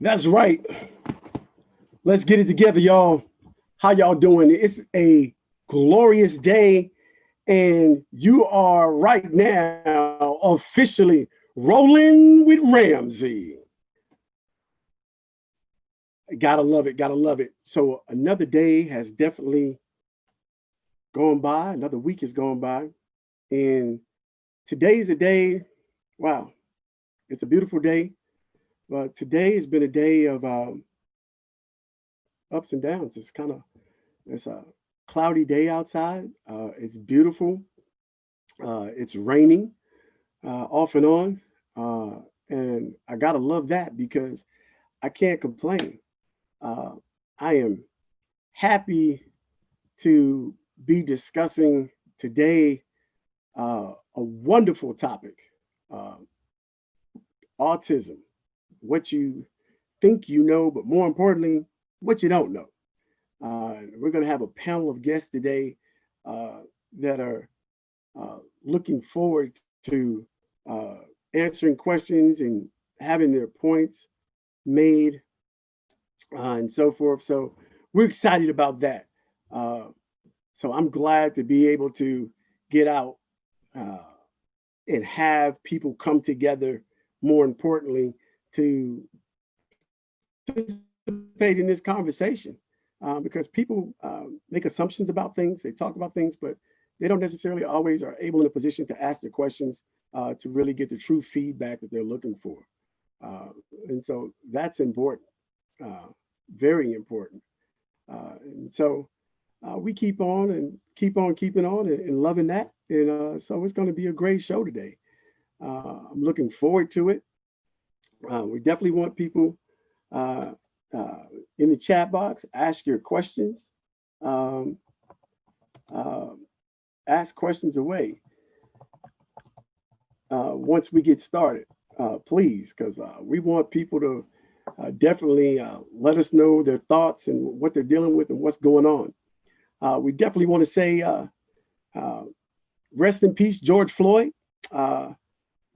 That's right. Let's get it together, y'all. How y'all doing? It's a glorious day, and you are right now officially rolling with Ramsey. Gotta love it. Gotta love it. So another day has definitely gone by. Another week has gone by, and today's a day. Wow, it's a beautiful day. But today has been a day of ups and downs. It's a cloudy day outside. It's beautiful. It's raining off and on. And I gotta love that because I can't complain. Uh, I am happy to be discussing today a wonderful topic, uh, autism, what you think you know, but more importantly, what you don't know. We're going to have a panel of guests today that are looking forward to uh, answering questions and having their points made and so forth. So we're excited about that. Uh, so I'm glad to be able to get out uh, and have people come together, more importantly, to participate in this conversation because people make assumptions about things, they talk about things, but they don't necessarily always are able in a position to ask their questions to really get the true feedback that they're looking for. Uh, and so that's important, uh, very important. And so we keep on and keep on keeping on and loving that. And so it's going to be a great show today. I'm looking forward to it. We definitely want people uh, in the chat box, ask your questions, um, uh, ask questions away once we get started, please, because we want people to definitely let us know their thoughts and what they're dealing with and what's going on. We definitely want to say uh, rest in peace, George Floyd.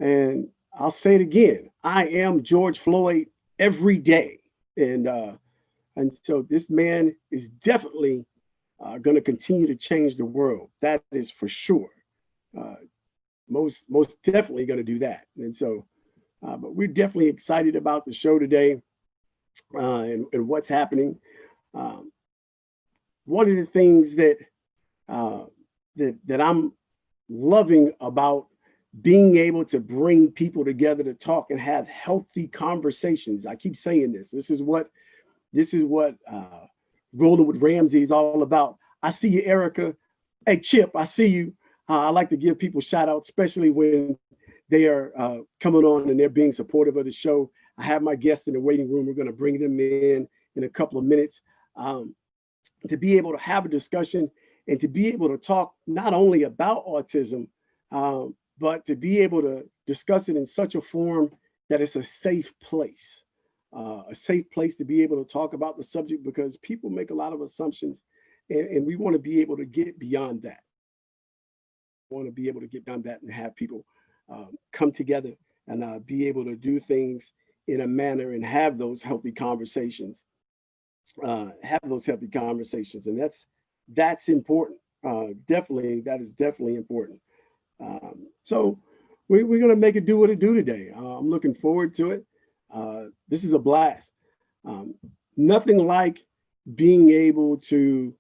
And I'll say it again, I am George Floyd every day. And so this man is definitely going to continue to change the world. That is for sure. Uh, most definitely going to do that. And so, but we're definitely excited about the show today and what's happening. Um, One of the things uh, that I'm loving about being able to bring people together to talk and have healthy conversations. I keep saying this. This is what Rolling with Ramsey is all about. I see you, Erica. Hey, Chip, I see you. I like to give people shout outs, especially when they are coming on and they're being supportive of the show. I have my guests in the waiting room. We're going to bring them in a couple of minutes to be able to have a discussion and to be able to talk not only about autism, but to be able to discuss it in such a form that it's a safe place to be able to talk about the subject because people make a lot of assumptions and we want to be able to get beyond that. We want to be able to get beyond that and have people come together and be able to do things in a manner and have those healthy conversations. And that's important. Definitely, that is definitely important. So we're going to make it do what it do today. I'm looking forward to it. This is a blast. Um, Nothing like being able to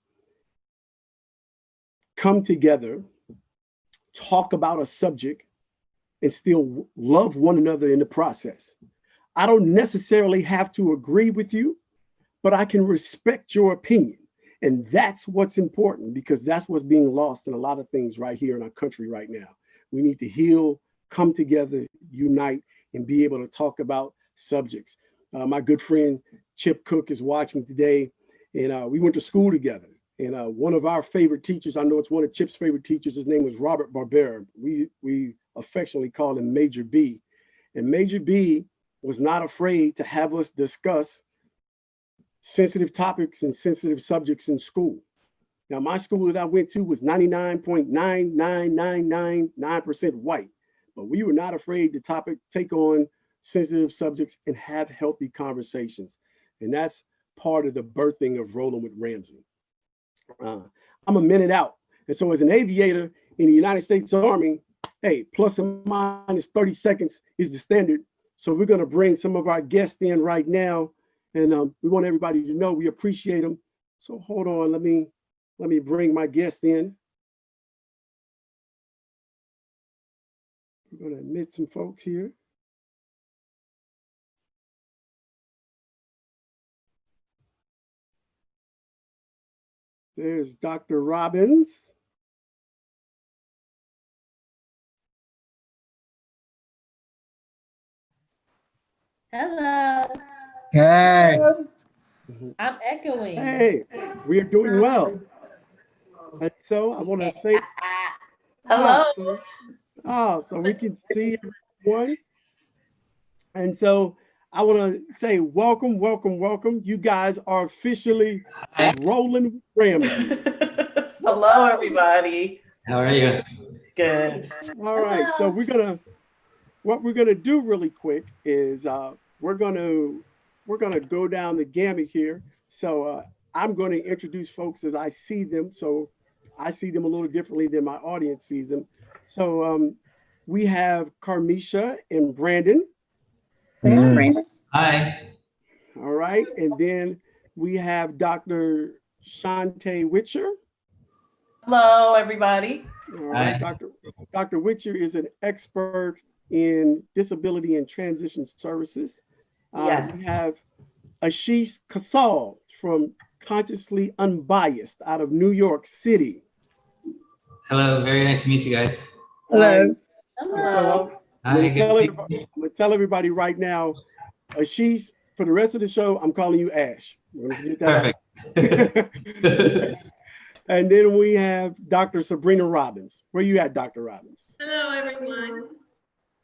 come together, talk about a subject, and still love one another in the process. I don't necessarily have to agree with you, but I can respect your opinion. And that's what's important because that's what's being lost in a lot of things right here in our country right now. We need to heal, come together, unite, and be able to talk about subjects. My good friend Chip Cook is watching today, and we went to school together. And one of our favorite teachers, I know it's one of Chip's favorite teachers, his name was Robert Barbera. We affectionately called him Major B. And Major B was not afraid to have us discuss sensitive topics and sensitive subjects in school. Now, my school that I went to was 99.99999% white, but we were not afraid to take on sensitive subjects and have healthy conversations. And that's part of the birthing of Rolling with Ramsey. I'm a minute out. And so as an aviator in the United States Army, hey, plus or minus 30 seconds is the standard. So we're going to bring some of our guests in right now. And we want everybody to know we appreciate them. So hold on, let me bring my guest in. We're going to admit some folks here. There's Dr. Robbins. Hello. Hey. I'm echoing. Hey, we're doing well. And so I want to say hello. So we can see everyone. And so I want to say welcome, welcome, welcome. You guys are officially Rolling with Ramsey. Hello, everybody. How are you? Good. All right, so what we're gonna do really quick is we're gonna go down the gamut here. So I'm going to introduce folks as I see them. So I see them a little differently than my audience sees them. So we have Carmeshia and Brandyn. Hi. All right, and then we have Dr. Shontaye Witcher. Hello, everybody. All right, Dr. Witcher is an expert in disability and transition services. Yes. We have Ashish Kaushal from Consciously Unbiased out of New York City. Hello, very nice to meet you guys. Hello. Hello. So I'm going to tell everybody right now, Ashish, for the rest of the show, I'm calling you Ash. We're going to get that Perfect. And then we have Dr. Sabrina Robbins. Where you at, Dr. Robbins? Hello, everyone.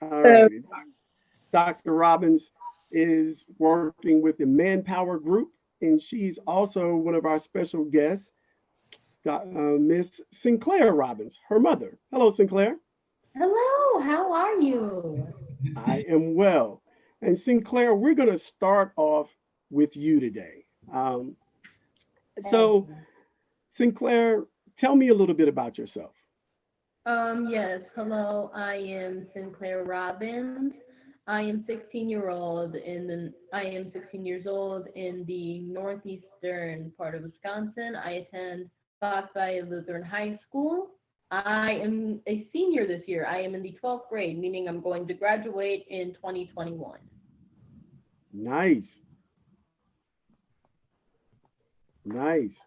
All right. Dr. Robbins is working with the Manpower group, and she's also one of our special guests, Miss Sinclair Robbins, her mother. Hello, Sinclair. Hello, how are you? I am well. And Sinclair, we're going to start off with you today. So, Sinclair, tell me a little bit about yourself. Yes, hello, I am Sinclair Robbins. I am 16 years old in the northeastern part of Wisconsin. I attend Fox Valley Lutheran High School. I am a senior this year. I am in the 12th grade, meaning I'm going to graduate in 2021. Nice. Nice.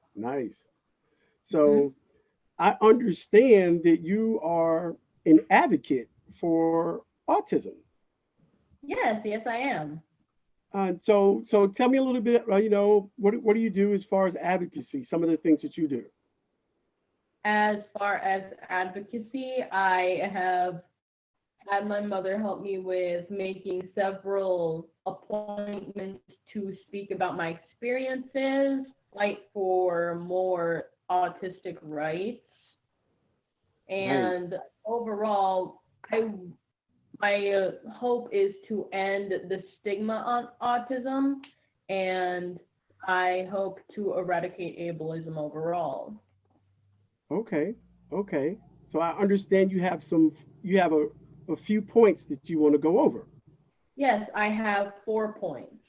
So I understand that you are an advocate for autism. Yes, I am. So tell me a little bit, what do you do as far as advocacy, some of the things that you do? As far as advocacy, I have had my mother help me with making several appointments to speak about my experiences, fight for more autistic rights. And overall, my hope is to end the stigma on autism, and I hope to eradicate ableism overall. Okay. So I understand you have a few points that you want to go over. Yes, I have 4 points.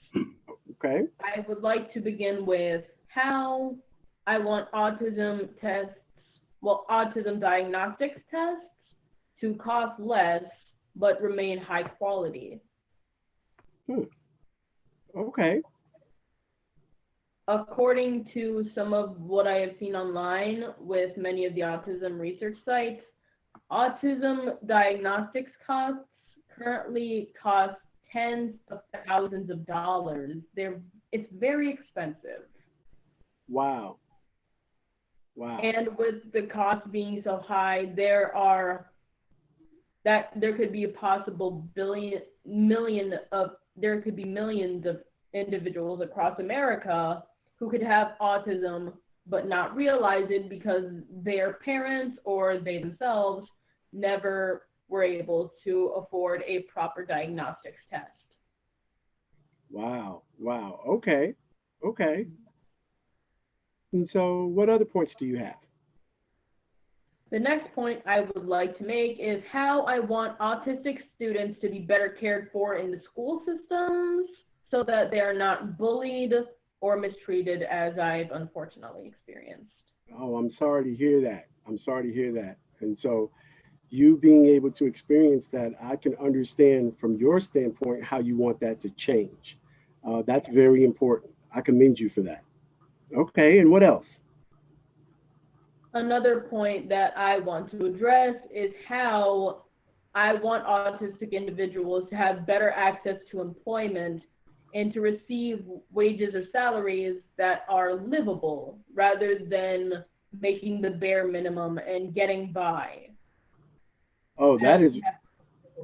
Okay. I would like to begin with how I want autism diagnostics tests to cost less but remain high quality. Okay. According to some of what I have seen online with many of the autism research sites, autism diagnostics costs currently cost tens of thousands of dollars. They're it's very expensive. Wow. Wow. And with the cost being so high, there could be a possible millions of individuals across America who could have autism but not realize it because their parents or they themselves never were able to afford a proper diagnostics test. Wow. Wow. Okay. Okay. And so what other points do you have? The next point I would like to make is how I want autistic students to be better cared for in the school systems so that they are not bullied or mistreated as I've unfortunately experienced. Oh, I'm sorry to hear that. I'm sorry to hear that. And so you being able to experience that, I can understand from your standpoint how you want that to change. That's very important. I commend you for that. Okay, and what else? Another point that I want to address is how I want autistic individuals to have better access to employment and to receive wages or salaries that are livable rather than making the bare minimum and getting by. Oh, As we have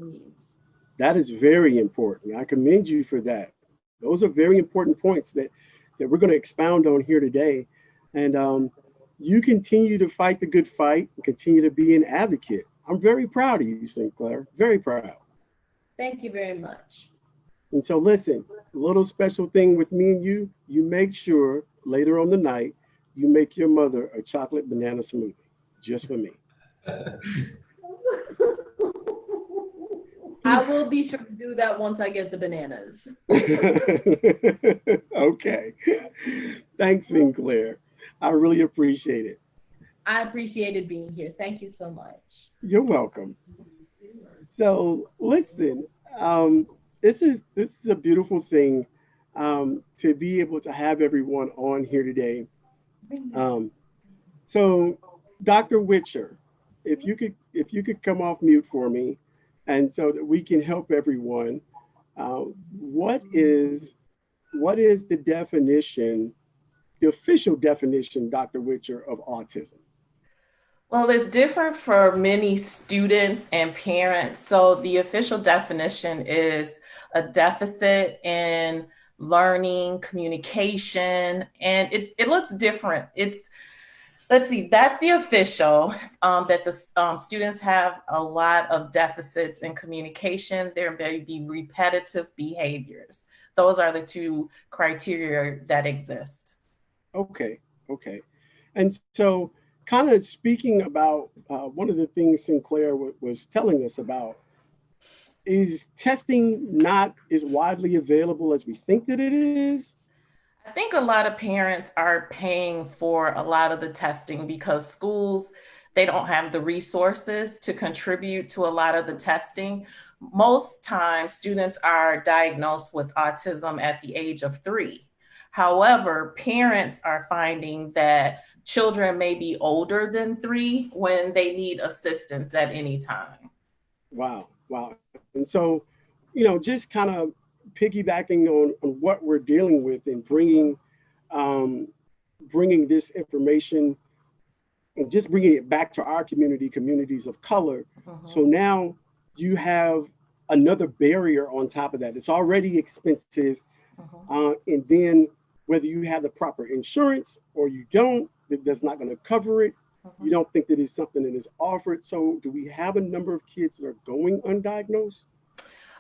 needs. that is very important. I commend you for that. Those are very important points that we're going to expound on here today. And you continue to fight the good fight and continue to be an advocate. I'm very proud of you, Sinclair. Very proud. Thank you very much. And so listen, a little special thing with me and you make sure later on the night, you make your mother a chocolate banana smoothie just for me. I will be sure to do that once I get the bananas. Okay. Thanks, Sinclair. I really appreciate it. I appreciated being here. Thank you so much. You're welcome. So listen, this is a beautiful thing to be able to have everyone on here today. Um, so Dr. Witcher, if you could come off mute for me, and so that we can help everyone. Uh, what is the definition, the official definition, Dr. Witcher, of autism? Well, it's different for many students and parents. So the official definition is a deficit in learning, communication, and it looks different. Let's see, that's the official, that the students have a lot of deficits in communication. There may be repetitive behaviors. Those are the two criteria that exist. Okay, okay. And so, kind of speaking about one of the things Sinclair was telling us about is testing not as widely available as we think that it is. I think a lot of parents are paying for a lot of the testing because schools, they don't have the resources to contribute to a lot of the testing. Most times students are diagnosed with autism at the age of 3. However, parents are finding that children may be older than 3 when they need assistance at any time. Wow, wow. And so, just kind of piggybacking on what we're dealing with and bringing this information and just bringing it back to our communities of color. So now you have another barrier on top of that. It's already expensive. And then whether you have the proper insurance or you don't, that's not going to cover it. You don't think that it's something that is offered. So do we have a number of kids that are going undiagnosed?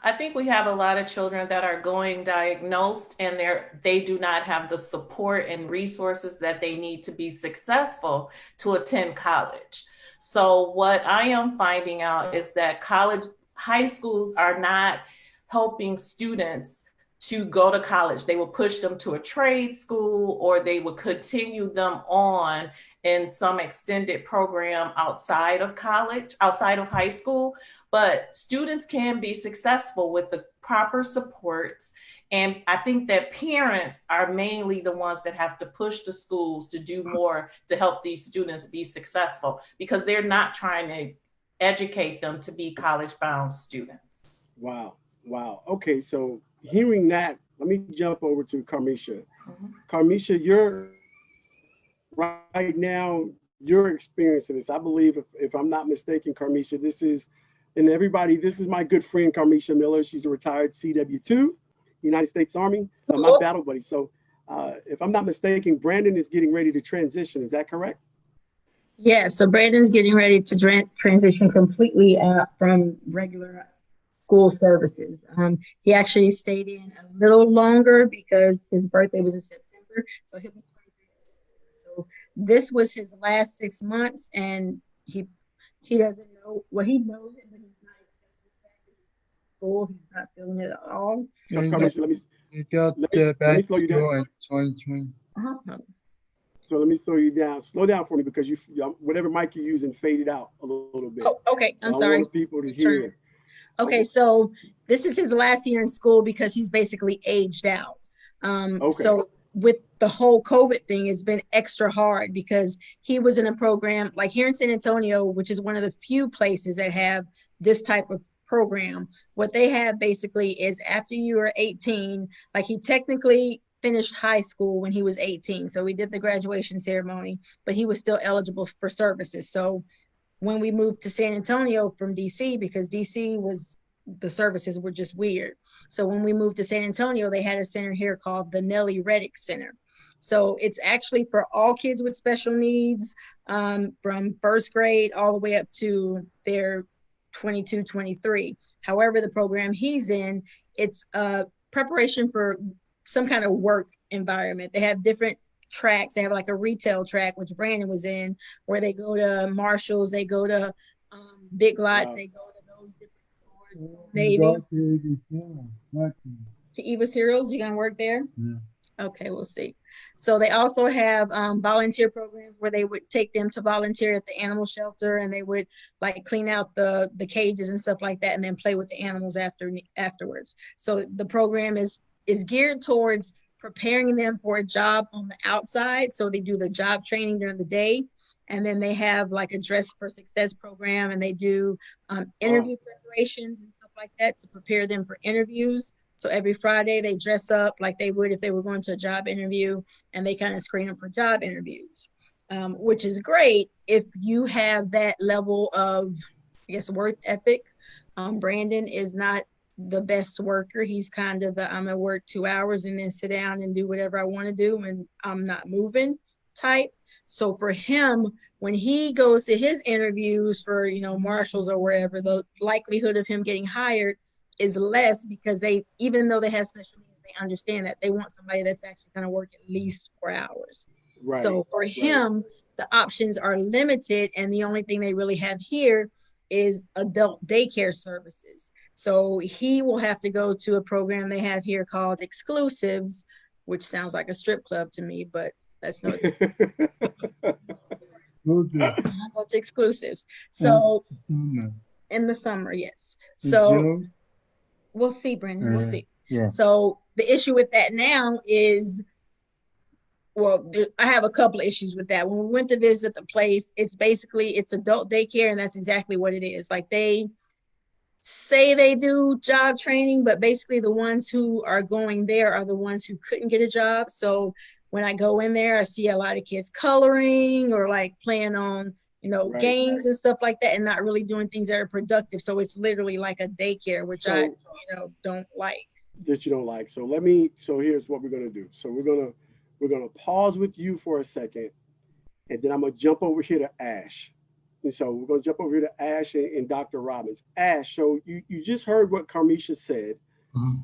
I think we have a lot of children that are going diagnosed and they do not have the support and resources that they need to be successful to attend college. So what I am finding out is that high schools are not helping students to go to college. They will push them to a trade school or they will continue them on in some extended program outside of college, outside of high school. But students can be successful with the proper supports. And I think that parents are mainly the ones that have to push the schools to do more to help these students be successful because they're not trying to educate them to be college-bound students. Wow. Wow. Okay. So hearing that let me jump over to Carmeshia. Carmeshia, you're right now, you're experiencing this. I believe, if I'm not mistaken, Carmeshia, this is, and everybody, this is my good friend, Carmeshia Miller. She's a retired CW2, United States Army, my battle buddy. So if I'm not mistaken, Brandyn is getting ready to transition. Is that correct? Yeah, so Brandon's getting ready to transition completely from regular school services. He actually stayed in a little longer because his birthday was in September, so he'll be 23. So this was his last 6 months, and he doesn't know, well, he knows it, but he's not accepting the fact that he's in school. He's not feeling it at all. So Carmeshia, let me slow you down. 2020. So let me slow you down. Slow down for me, because you whatever mic you're using faded out a little bit. Oh, okay. I'm sorry. I want people to hear. Okay, so this is his last year in school because he's basically aged out. So with the whole COVID thing, it's been extra hard because he was in a program like here in San Antonio, which is one of the few places that have this type of program. What they have basically is after you are 18, like he technically finished high school when he was 18. So we did the graduation ceremony, but he was still eligible for services. So when we moved to San Antonio from DC, because DC the services were just weird. So when we moved to San Antonio, they had a center here called the Nellie Reddick Center. So it's actually for all kids with special needs, from first grade all the way up to their 22, 23. However, the program he's in, it's a preparation for some kind of work environment. They have different tracks. They have like a retail track, which Brandyn was in, where they go to Marshalls, they go to Big Lots, they go to those different stores. Navy. To Eva Cereals, you gonna work there? Yeah. Okay, we'll see. So they also have volunteer programs where they would take them to volunteer at the animal shelter, and they would like clean out the cages and stuff like that, and then play with the animals afterwards. So the program is geared towards preparing them for a job on the outside. So they do the job training during the day, and then they have like a Dress for Success program, and they do interview preparations and stuff like that to prepare them for interviews. So every Friday they dress up like they would if they were going to a job interview, and they kind of screen them for job interviews, which is great if you have that level of, I guess, work ethic. Brandyn is not the best worker. He's kind of I'm gonna work 2 hours and then sit down and do whatever I want to do, and I'm not moving type. So for him, when he goes to his interviews for, Marshalls or wherever, the likelihood of him getting hired is less, because even though they have special needs, they understand that they want somebody that's actually going to work at least 4 hours. Right. So for him, the options are limited, and the only thing they really have here is adult daycare services. So he will have to go to a program they have here called Exclusives, which sounds like a strip club to me, but that's not. I go to Exclusives. So in the summer, yes. So we'll see, Brandyn. We'll see. Yeah. So the issue with that now is, well, I have a couple of issues with that. When we went to visit the place, it's adult daycare, and that's exactly what it is. Like, they say they do job training, but basically the ones who are going there are the ones who couldn't get a job. So when I go in there, I see a lot of kids coloring or like playing on, games and stuff like that, and not really doing things that are productive. So it's literally like a daycare, which I don't like. That you don't like. So here's what we're gonna do. So we're gonna pause with you for a second, and then I'm gonna jump over here to Ash. And so we're gonna jump over here to Ash and Dr. Robbins. Ash, so you just heard what Carmeshia said. Mm-hmm.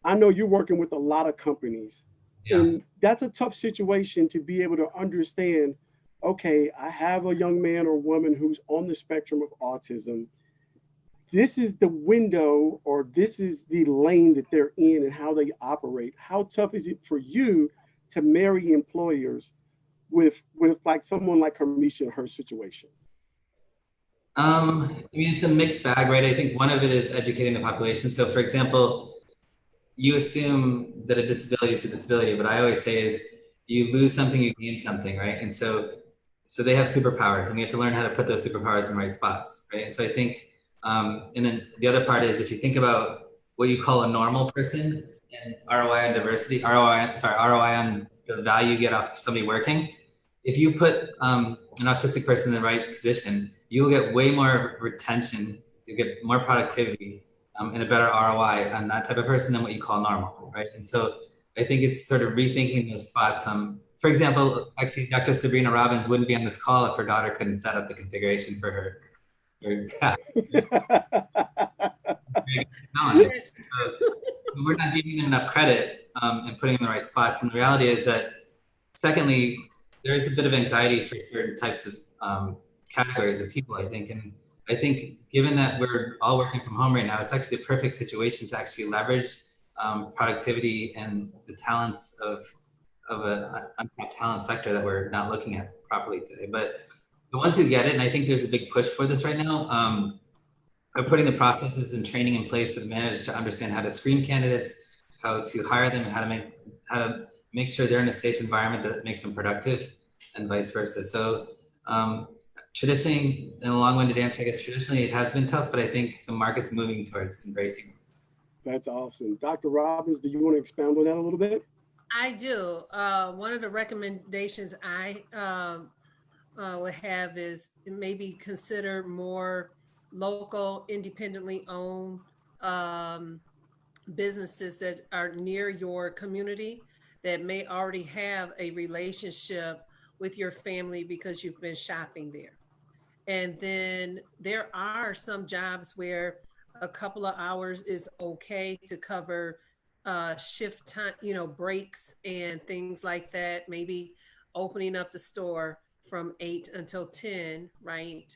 I know you're working with a lot of companies, and that's a tough situation to be able to understand. Okay, I have a young man or woman who's on the spectrum of autism. This is the window, or this is the lane that they're in and how they operate. How tough is it for you to marry employers with like someone like Carmeshia in her situation? It's a mixed bag, right? I think one of it is educating the population. So for example, you assume that a disability is a disability. What I always say is you lose something, you gain something, right? And so they have superpowers, and we have to learn how to put those superpowers in the right spots, right? And so I think, and then the other part is, if you think about what you call a normal person, and ROI on diversity, ROI on the value you get off somebody working. If you put an autistic person in the right position, you'll get way more retention, you get more productivity, and a better ROI on that type of person than what you call normal, right? And so I think it's sort of rethinking those spots. For example, actually, Dr. Sabrina Robbins wouldn't be on this call if her daughter couldn't set up the configuration for her cat. So we're not giving them enough credit and putting them in the right spots. And the reality is that, secondly, there is a bit of anxiety for certain types of categories of people, I think. And I think given that we're all working from home right now, it's actually a perfect situation to actually leverage productivity and the talents of a untapped talent sector that we're not looking at properly today. But the ones who get it, and I think there's a big push for this right now, are putting the processes and training in place for the managers to understand how to screen candidates, how to hire them, and how to make sure they're in a safe environment that makes them productive, and vice versa. So traditionally, in a long-winded answer, I guess traditionally it has been tough, but I think the market's moving towards embracing this. That's awesome. Dr. Robbins, do you want to expound on that a little bit? I do. One of the recommendations I would have is maybe consider more local, independently owned businesses that are near your community that may already have a relationship with your family because you've been shopping there. And then there are some jobs where a couple of hours is okay to cover shift time, breaks and things like that. Maybe opening up the store from 8 until 10, right?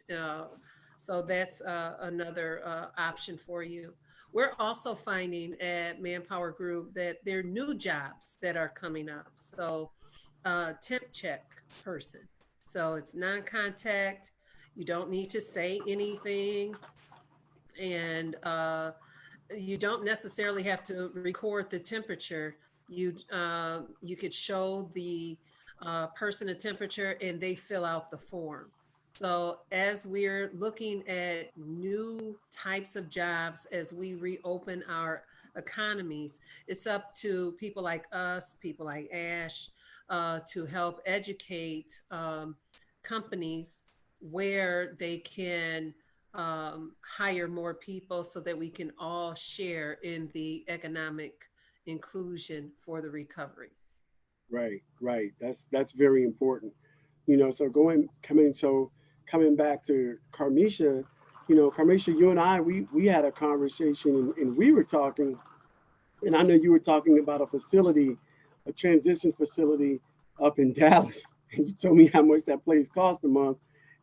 So that's another option for you. We're also finding at Manpower Group that there are new jobs that are coming up. So temp check person. So it's non-contact. You don't need to say anything. And you don't necessarily have to record the temperature. You could show the person a temperature and they fill out the form. So as we're looking at new types of jobs, as we reopen our economies, it's up to people like us, people like Ash, to help educate companies where they can hire more people so that we can all share in the economic inclusion for the recovery. Right. That's very important. So coming back to Carmeshia, Carmeshia, you and I, we had a conversation and we were talking, and I know you were talking about a transition facility up in Dallas. And you told me how much that place cost a month.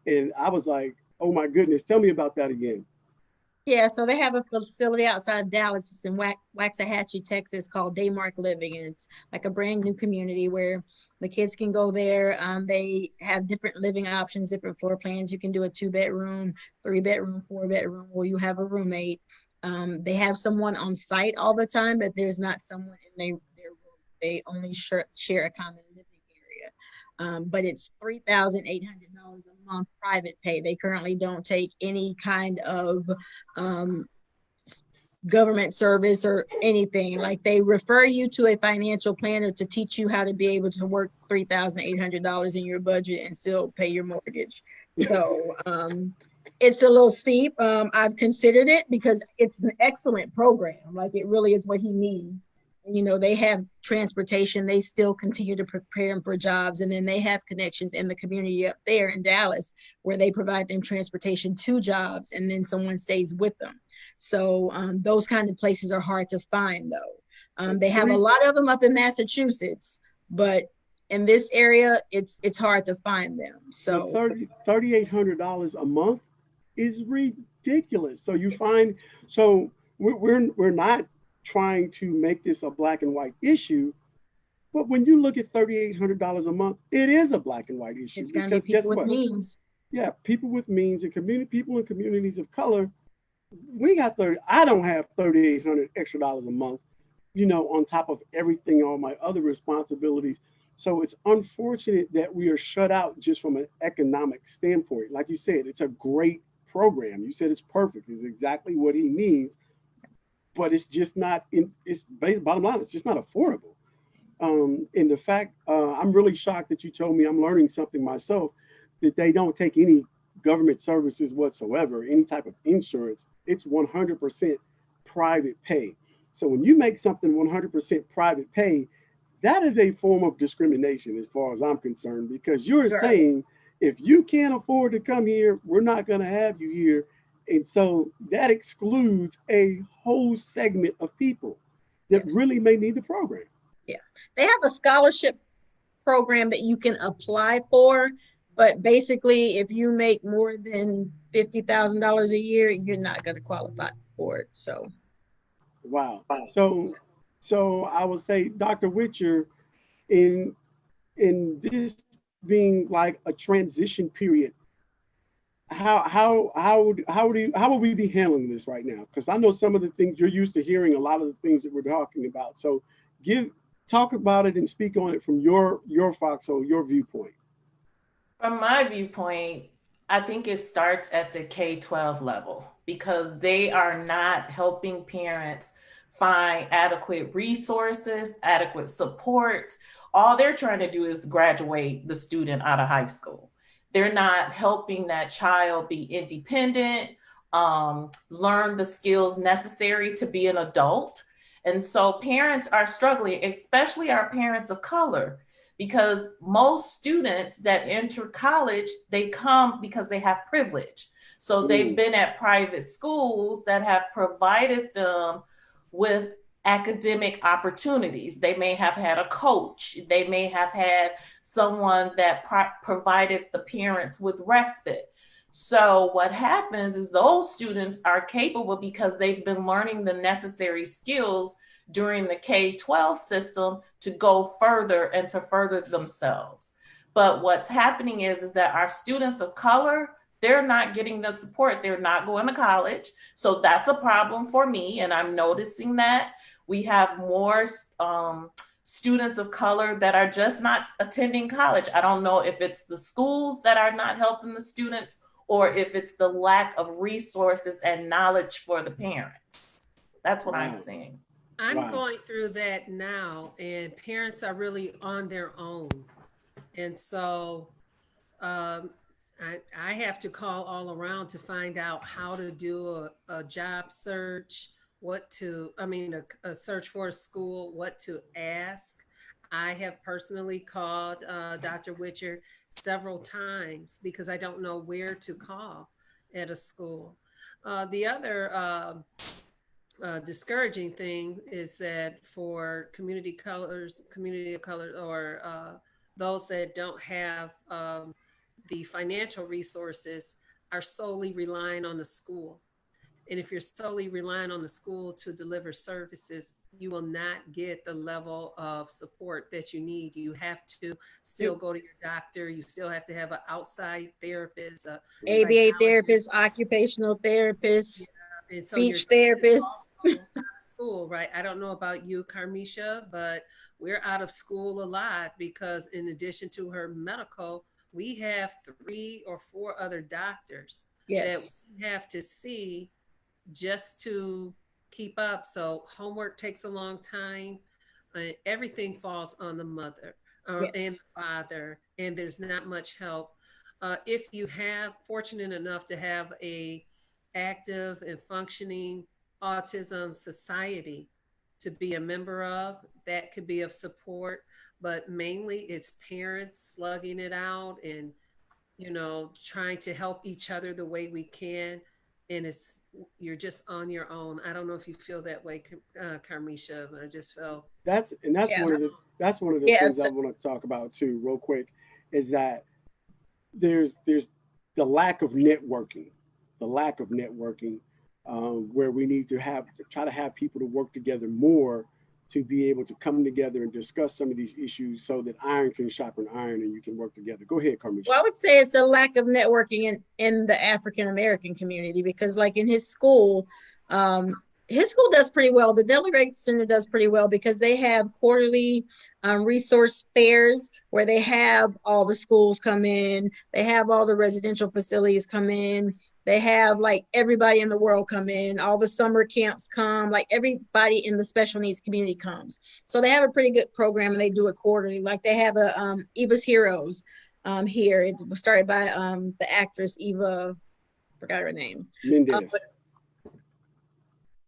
And I was like, oh my goodness, tell me about that again. Yeah, so they have a facility outside of Dallas. It's in Waxahachie, Texas, called Daymark Living, and it's like a brand new community where the kids can go there. They have different living options, different floor plans. You can do a 2-bedroom, 3-bedroom, 4-bedroom, or you have a roommate. They have someone on site all the time, but there's not someone in their room. They only share a common living area. But it's $3,800 a month private pay. They currently don't take any kind of government service or anything. Like, they refer you to a financial planner to teach you how to be able to work $3,800 in your budget and still pay your mortgage. So it's a little steep. I've considered it because it's an excellent program. Like, it really is what he needs. They have transportation. They still continue to prepare them for jobs. And then they have connections in the community up there in Dallas where they provide them transportation to jobs, and then someone stays with them. So those kind of places are hard to find, though. They have a lot of them up in Massachusetts, but in this area, it's hard to find them. So $3,800 a month is ridiculous. So we're not trying to make this a black and white issue, but when you look at $3,800 a month, it is a black and white issue. It's going to be people with means. Yeah, people with means and people in communities of color. I don't have $3,800 extra a month, on top of everything, all my other responsibilities. So it's unfortunate that we are shut out just from an economic standpoint. Like you said, it's a great program. You said it's perfect. It's exactly what he needs. but it's just not in. It's based bottom line. It's just not affordable. And the fact I'm really shocked that you told me I'm learning something myself that they don't take any government services whatsoever, any type of insurance. It's 100% private pay. So when you make something 100% private pay, that is a form of discrimination as far as I'm concerned, because you're Right. saying if you can't afford to come here, we're not going to have you here. And so that excludes a whole segment of people that Yes. really may need the program. Yeah. They have a scholarship program that you can apply for, but basically if you make more than $50,000 a year, you're not going to qualify for it. So Wow. So I would say, Dr. Witcher, in this being like a transition period, how would we be handling this right now? Because I know some of the things you're used to hearing, a lot of the things that we're talking about. So talk about it and speak on it from your foxhole, your viewpoint. From my viewpoint, I think it starts at the K-12 level because they are not helping parents find adequate resources, adequate support. All they're trying to do is graduate the student out of high school. They're not helping that child be independent, learn the skills necessary to be an adult. And so parents are struggling, especially our parents of color, because most students that enter college, they come because they have privilege. So they've been at private schools that have provided them with academic opportunities. They may have had a coach. They may have had someone that provided the parents with respite. So what happens is those students are capable because they've been learning the necessary skills during the K-12 system to go further and to further themselves. But what's happening is that our students of color, they're not getting the support. They're not going to college. So that's a problem for me. And I'm noticing that we have more students of color that are just not attending college. I don't know if it's the schools that are not helping the students or if it's the lack of resources and knowledge for the parents. That's what I'm seeing. I'm going through that now, and parents are really on their own. And so I have to call all around to find out how to do a job search, a search for a school, what to ask. I have personally called Dr. Witcher several times because I don't know where to call at a school. The other discouraging thing is that for community of color, or those that don't have the financial resources are solely relying on the school. And if you're solely relying on the school to deliver services, you will not get the level of support that you need. You have to still go to your doctor. You still have to have an outside therapist, ABA therapist, occupational therapist, speech therapist. School, right? I don't know about you, Carmeshia, but we're out of school a lot because in addition to her medical, we have 3 or 4 other doctors that we have to see just to keep up. So homework takes a long time. Everything falls on the mother and the father, and there's not much help. If you have fortunate enough to have a active and functioning autism society to be a member of, that could be of support, but mainly it's parents slugging it out and trying to help each other the way we can. And you're just on your own. I don't know if you feel that way, Carmeshia, but I just felt that's one of the things I want to talk about too, real quick, is that there's the lack of networking, where we need to try to have people to work together more to be able to come together and discuss some of these issues so that iron can sharpen iron and you can work together. Go ahead, Carmeshia. Well, I would say it's a lack of networking in the African American community because like in his school, his school does pretty well. The Deli Rate Center does pretty well because they have quarterly resource fairs where they have all the schools come in. They have all the residential facilities come in. They have like everybody in the world come in. All the summer camps come. Like everybody in the special needs community comes. So they have a pretty good program and they do it quarterly. Like they have a Eva's Heroes here. It was started by the actress Eva, forgot her name. Mendez.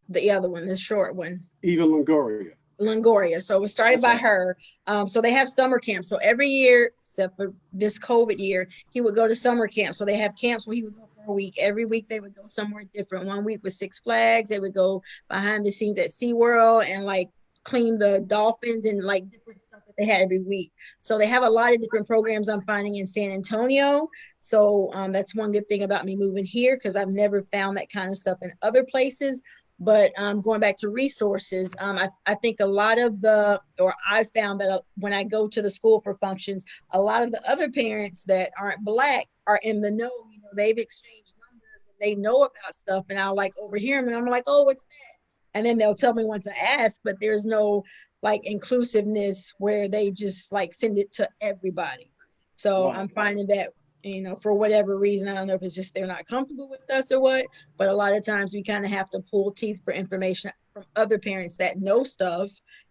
The other one, the short one. Eva Longoria. So it was started by her. So they have summer camps. So every year, except for this COVID year, he would go to summer camp. So they have camps where he would go for a week. Every week they would go somewhere different. 1 week with Six Flags. They would go behind the scenes at SeaWorld and like clean the dolphins and like different stuff that they had every week. So they have a lot of different programs I'm finding in San Antonio. So that's one good thing about me moving here because I've never found that kind of stuff in other places. But going back to resources, I think a lot of I found that when I go to the school for functions, a lot of the other parents that aren't Black are in the know. You know, they've exchanged numbers and they know about stuff. And I'll like overhear them and I'm like, oh, what's that? And then they'll tell me when to ask, but there's no like inclusiveness where they just like send it to everybody. So I'm finding that, you know, for whatever reason, I don't know if it's just they're not comfortable with us or what, but a lot of times we kind of have to pull teeth for information from other parents that know stuff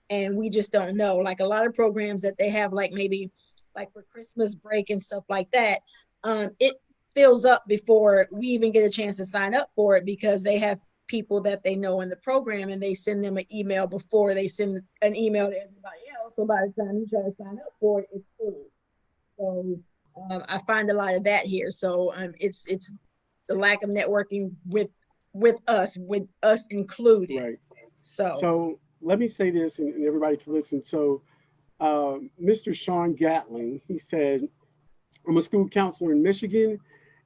and we just don't know. Like a lot of programs that they have, like maybe like for Christmas break and stuff like that, it fills up before we even get a chance to sign up for it because they have people that they know in the program and they send them an email before they send an email to everybody else. So by the time you try to sign up for it, it's full. So I find a lot of that here. So it's the lack of networking with us included. Right. So let me say this and everybody can listen. So Mr. Sean Gatling, he said, I'm a school counselor in Michigan,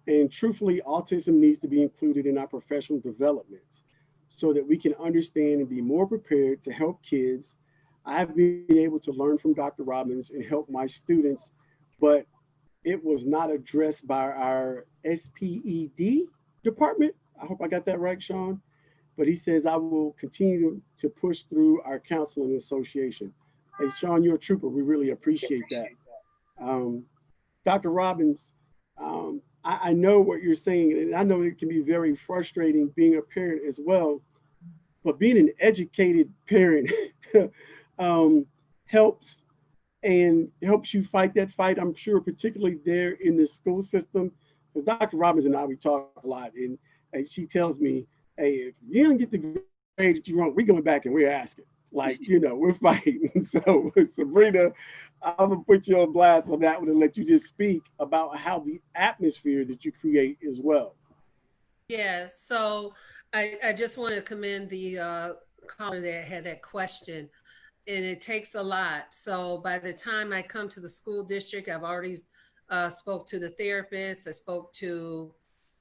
and truthfully, autism needs to be included in our professional developments so that we can understand and be more prepared to help kids. I've been able to learn from Dr. Robbins and help my students, but it was not addressed by our SPED department. I hope I got that right, Sean. But he says, I will continue to push through our counseling association. Hey, Sean, you're a trooper. We really appreciate that. Dr. Robbins, I know what you're saying, and I know it can be very frustrating being a parent as well, but being an educated parent helps you fight that fight, I'm sure, particularly there in the school system. Because Dr. Robbins and I, we talk a lot, and she tells me, hey, if you don't get the grade that you want, we're going back and we're asking. Like, you know, we're fighting. So, Sabrina, I'm going to put you on blast on that one and let you just speak about how the atmosphere that you create as well. Yeah, so I just want to commend the caller that had that question. And it takes a lot. So by the time I come to the school district, I've already spoke to the therapist. I spoke to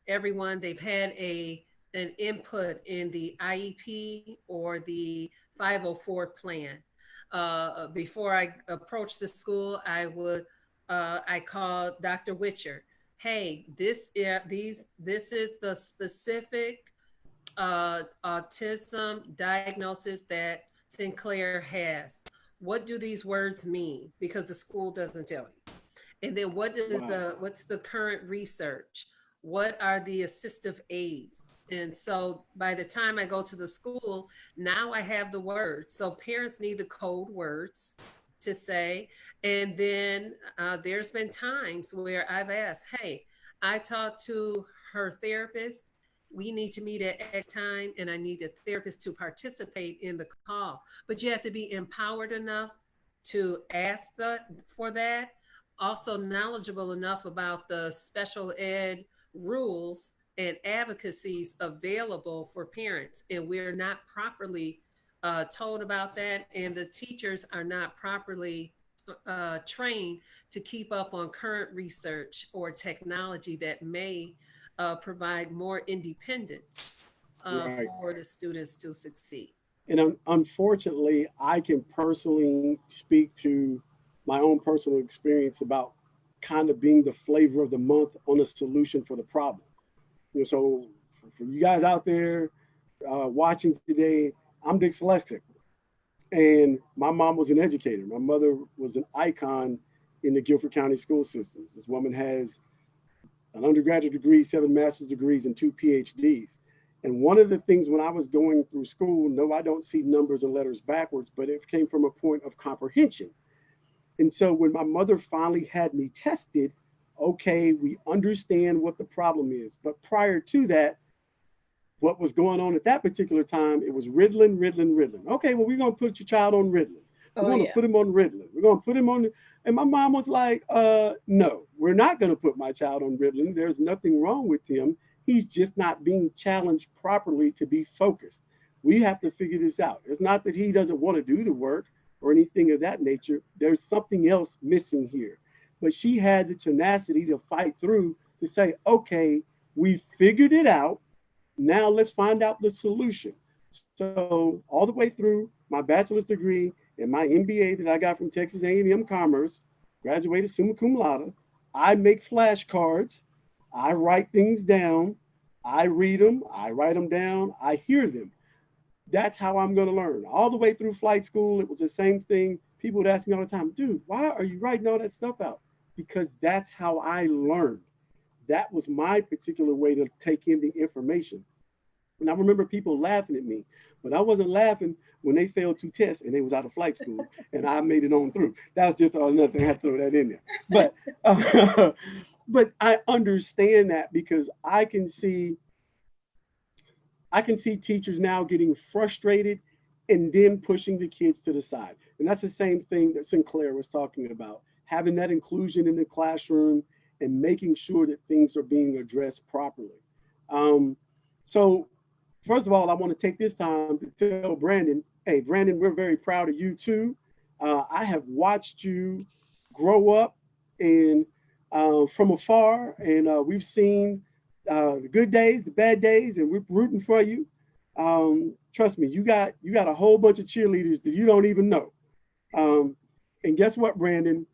everyone. They've had an input in the IEP or the 504 plan. Before I approached the school, I called Dr. Witcher. Hey, this is the specific autism diagnosis that Sinclair has. What do these words mean? Because the school doesn't tell you. And then what's the current research? What are the assistive aids? And so by the time I go to the school, now I have the words. So parents need the code words to say. And then there's been times where I've asked, hey, I talked to her therapist. We need to meet at X time, and I need the therapist to participate in the call. But you have to be empowered enough to ask for that. Also knowledgeable enough about the special ed rules and advocacies available for parents. And we're not properly told about that. And the teachers are not properly trained to keep up on current research or technology that may provide more independence for the students to succeed. And unfortunately, I can personally speak to my own personal experience about kind of being the flavor of the month on a solution for the problem. You know, so for you guys out there, watching today, I'm dyslexic, and my mom was an educator. My mother was an icon in the Guilford County school systems. This woman has an undergraduate degree, 7 master's degrees, and 2 PhDs. And one of the things when I was going through school, no, I don't see numbers and letters backwards, but it came from a point of comprehension. And so when my mother finally had me tested, okay, we understand what the problem is. But prior to that, what was going on at that particular time, it was Ritalin, Ritalin, Ritalin. Okay, well, we're going to put your child on Ritalin. We're going to put him on Ritalin. We're going to put him on. And my mom was like, no, we're not going to put my child on Ritalin. There's nothing wrong with him. He's just not being challenged properly to be focused. We have to figure this out. It's not that he doesn't want to do the work or anything of that nature. There's something else missing here. But she had the tenacity to fight through to say, okay, we figured it out. Now let's find out the solution. So all the way through my bachelor's degree and my MBA that I got from Texas A&M Commerce, graduated summa cum laude, I make flashcards, I write things down, I read them, I write them down, I hear them. That's how I'm going to learn. All the way through flight school, it was the same thing. People would ask me all the time, dude, why are you writing all that stuff out? Because that's how I learned. That was my particular way to take in the information. And I remember people laughing at me, but I wasn't laughing when they failed 2 tests and they was out of flight school and I made it on through. That was just another thing. I had to throw that in there. But I understand that because I can see teachers now getting frustrated and then pushing the kids to the side. And that's the same thing that Sinclair was talking about, having that inclusion in the classroom and making sure that things are being addressed properly. So first of all, I want to take this time to tell Brandyn, hey, Brandyn, we're very proud of you too. I have watched you grow up and from afar, and we've seen the good days, the bad days, and we're rooting for you. Trust me, you got a whole bunch of cheerleaders that you don't even know. And guess what, Brandyn?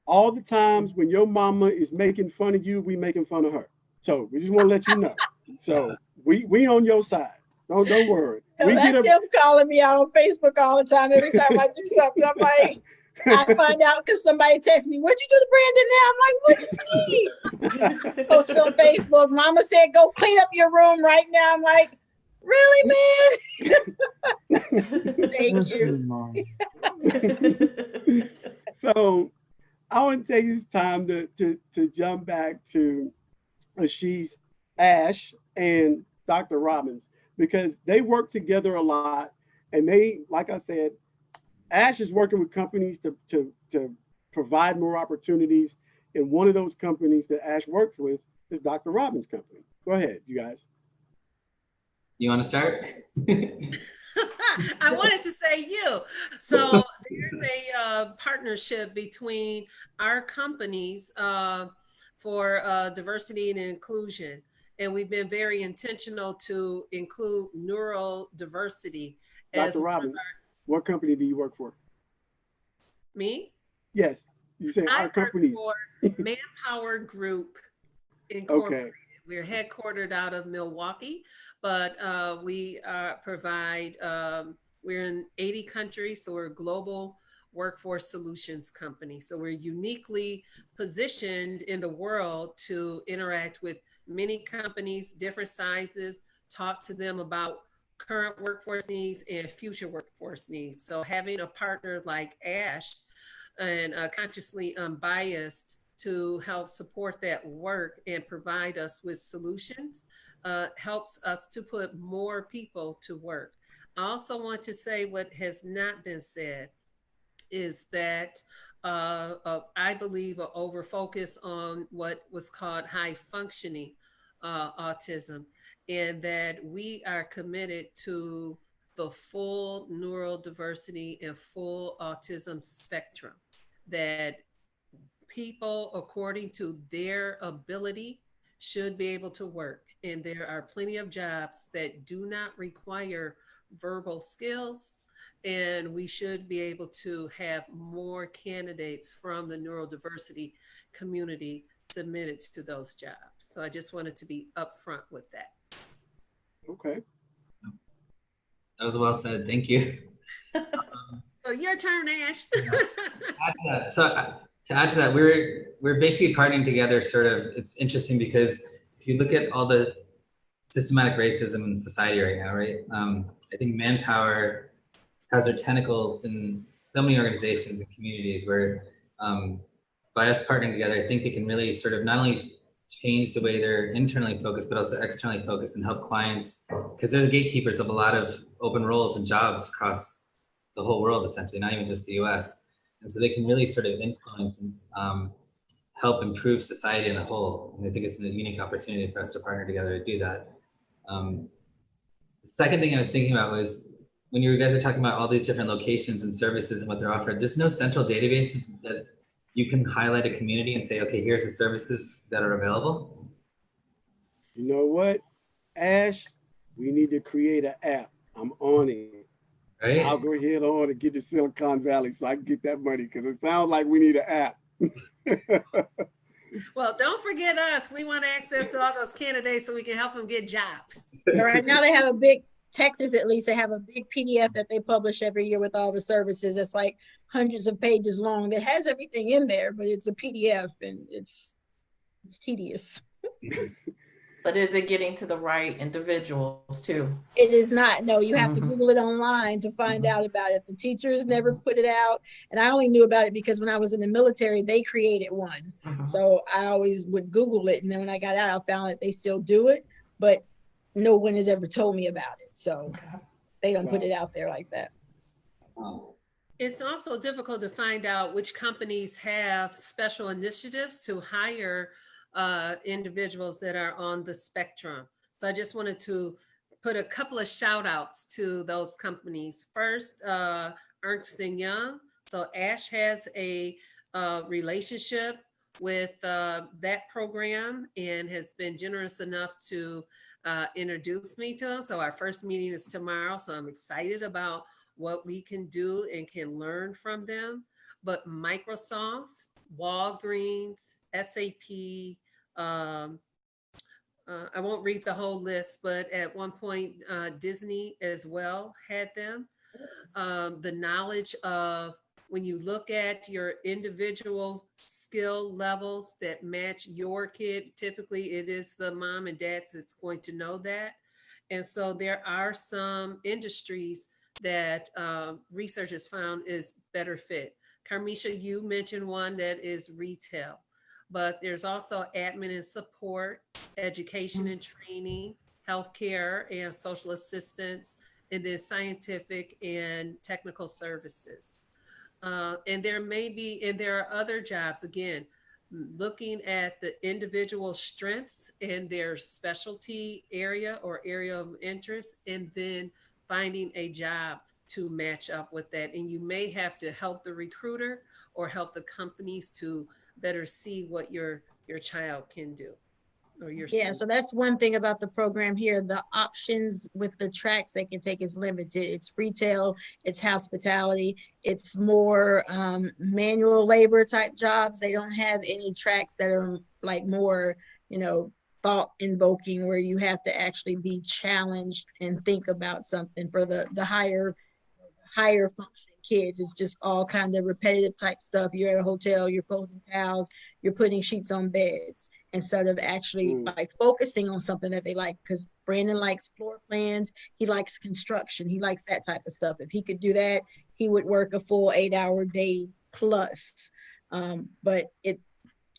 All the times when your mama is making fun of you, we making fun of her. So we just want to let you know. So we on your side. Don't worry. No, that's him calling me out on Facebook all the time. Every time I do something, I'm like, I find out because somebody texts me, what'd you do to Brandyn now? I'm like, what do you mean? Posted on Facebook, mama said, go clean up your room right now. I'm like, really, man? Thank you. So I want to take this time to jump back to Ashish, Ash, and Dr. Robbins, because they work together a lot. And they, like I said, Ash is working with companies to provide more opportunities. And one of those companies that Ash works with is Dr. Robbins' company. Go ahead, you guys. You want to start? I wanted to say you. So there's a partnership between our companies for diversity and inclusion. And we've been very intentional to include neurodiversity. Dr. Robbins, what company do you work for? Me? Yes, you say our company. For Manpower Group Incorporated. Okay. We're headquartered out of Milwaukee, but we provide, we're in 80 countries, so we're a global workforce solutions company. So we're uniquely positioned in the world to interact with many companies, different sizes, talk to them about current workforce needs and future workforce needs. So having a partner like Ash and Consciously Unbiased to help support that work and provide us with solutions helps us to put more people to work. I also want to say what has not been said is that I believe an over focus on what was called high functioning autism, and that we are committed to the full neurodiversity and full autism spectrum, that people, according to their ability, should be able to work. And there are plenty of jobs that do not require verbal skills. And we should be able to have more candidates from the neurodiversity community submitted to those jobs. So I just wanted to be upfront with that. Okay. That was well said. Thank you. So your turn, Ash. Add to that. To add to that, we're basically partnering together. Sort of, it's interesting because if you look at all the systematic racism in society right now, right? I think Manpower has their tentacles in so many organizations and communities where, by us partnering together, I think they can really sort of not only change the way they're internally focused, but also externally focused and help clients, because they're the gatekeepers of a lot of open roles and jobs across the whole world, essentially, not even just the US. And so they can really sort of influence and help improve society in a whole. And I think it's a unique opportunity for us to partner together to do that. The second thing I was thinking about was when you guys were talking about all these different locations and services and what they're offered, there's no central database that you can highlight a community and say, okay, here's the services that are available. You know what, Ash? We need to create an app. I'm on it. Right? I'll go ahead on and get to Silicon Valley so I can get that money because it sounds like we need an app. Well, don't forget us. We want access to all those candidates so we can help them get jobs. Right now they have a big, Texas at least, they have a big PDF that they publish every year with all the services. It's like hundreds of pages long. That has everything in there, but it's a PDF and it's tedious. But is it getting to the right individuals too? It is not. No, you have to Google it online to find out about it. The teachers never put it out. And I only knew about it because when I was in the military, they created one. So I always would Google it. And then when I got out, I found that they still do it, but no one has ever told me about it. So they don't put it out there like that. It's also difficult to find out which companies have special initiatives to hire individuals that are on the spectrum. So I just wanted to put a couple of shout outs to those companies. First, Ernst & Young. So Ash has a relationship with that program and has been generous enough to introduce me to them. So our first meeting is tomorrow. So I'm excited about what we can do and can learn from them. But Microsoft, Walgreens, SAP, I won't read the whole list, but at one point, Disney as well had them. The knowledge of when you look at your individual skill levels that match your kid, typically it is the mom and dad that's going to know that. And so there are some industries that research has found is better fit. Carmeshia, you mentioned one that is retail, but there's also admin and support, education and training, healthcare and social assistance, and then scientific and technical services. And there are other jobs, again, looking at the individual strengths in their specialty area or area of interest, and then finding a job to match up with that. And you may have to help the recruiter or help the companies to better see what your child can do. Or your student. So that's one thing about the program here. The options with the tracks they can take is limited. It's retail, it's hospitality, it's more manual labor type jobs. They don't have any tracks that are like more, thought invoking, where you have to actually be challenged and think about something. For the higher functioning kids, it's just all kind of repetitive type stuff. You're at a hotel, you're folding towels, you're putting sheets on beds, instead of actually like focusing on something that they like. Because Brandyn likes floor plans, he likes construction, he likes that type of stuff. If he could do that, he would work a full 8-hour day plus. But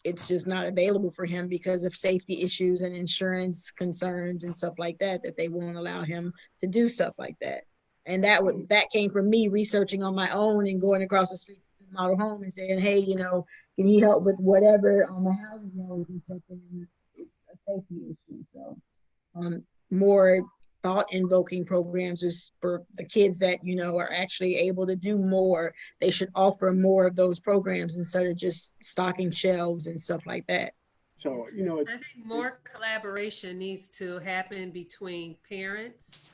it's just not available for him because of safety issues and insurance concerns and stuff like that, that they won't allow him to do stuff like that. And that came from me researching on my own and going across the street to the model home and saying, hey, can you help with whatever on the housing loan and something? And it's a safety issue. So more thought invoking programs is for the kids that, are actually able to do more. They should offer more of those programs instead of just stocking shelves and stuff like that. So, I think more collaboration needs to happen between parents,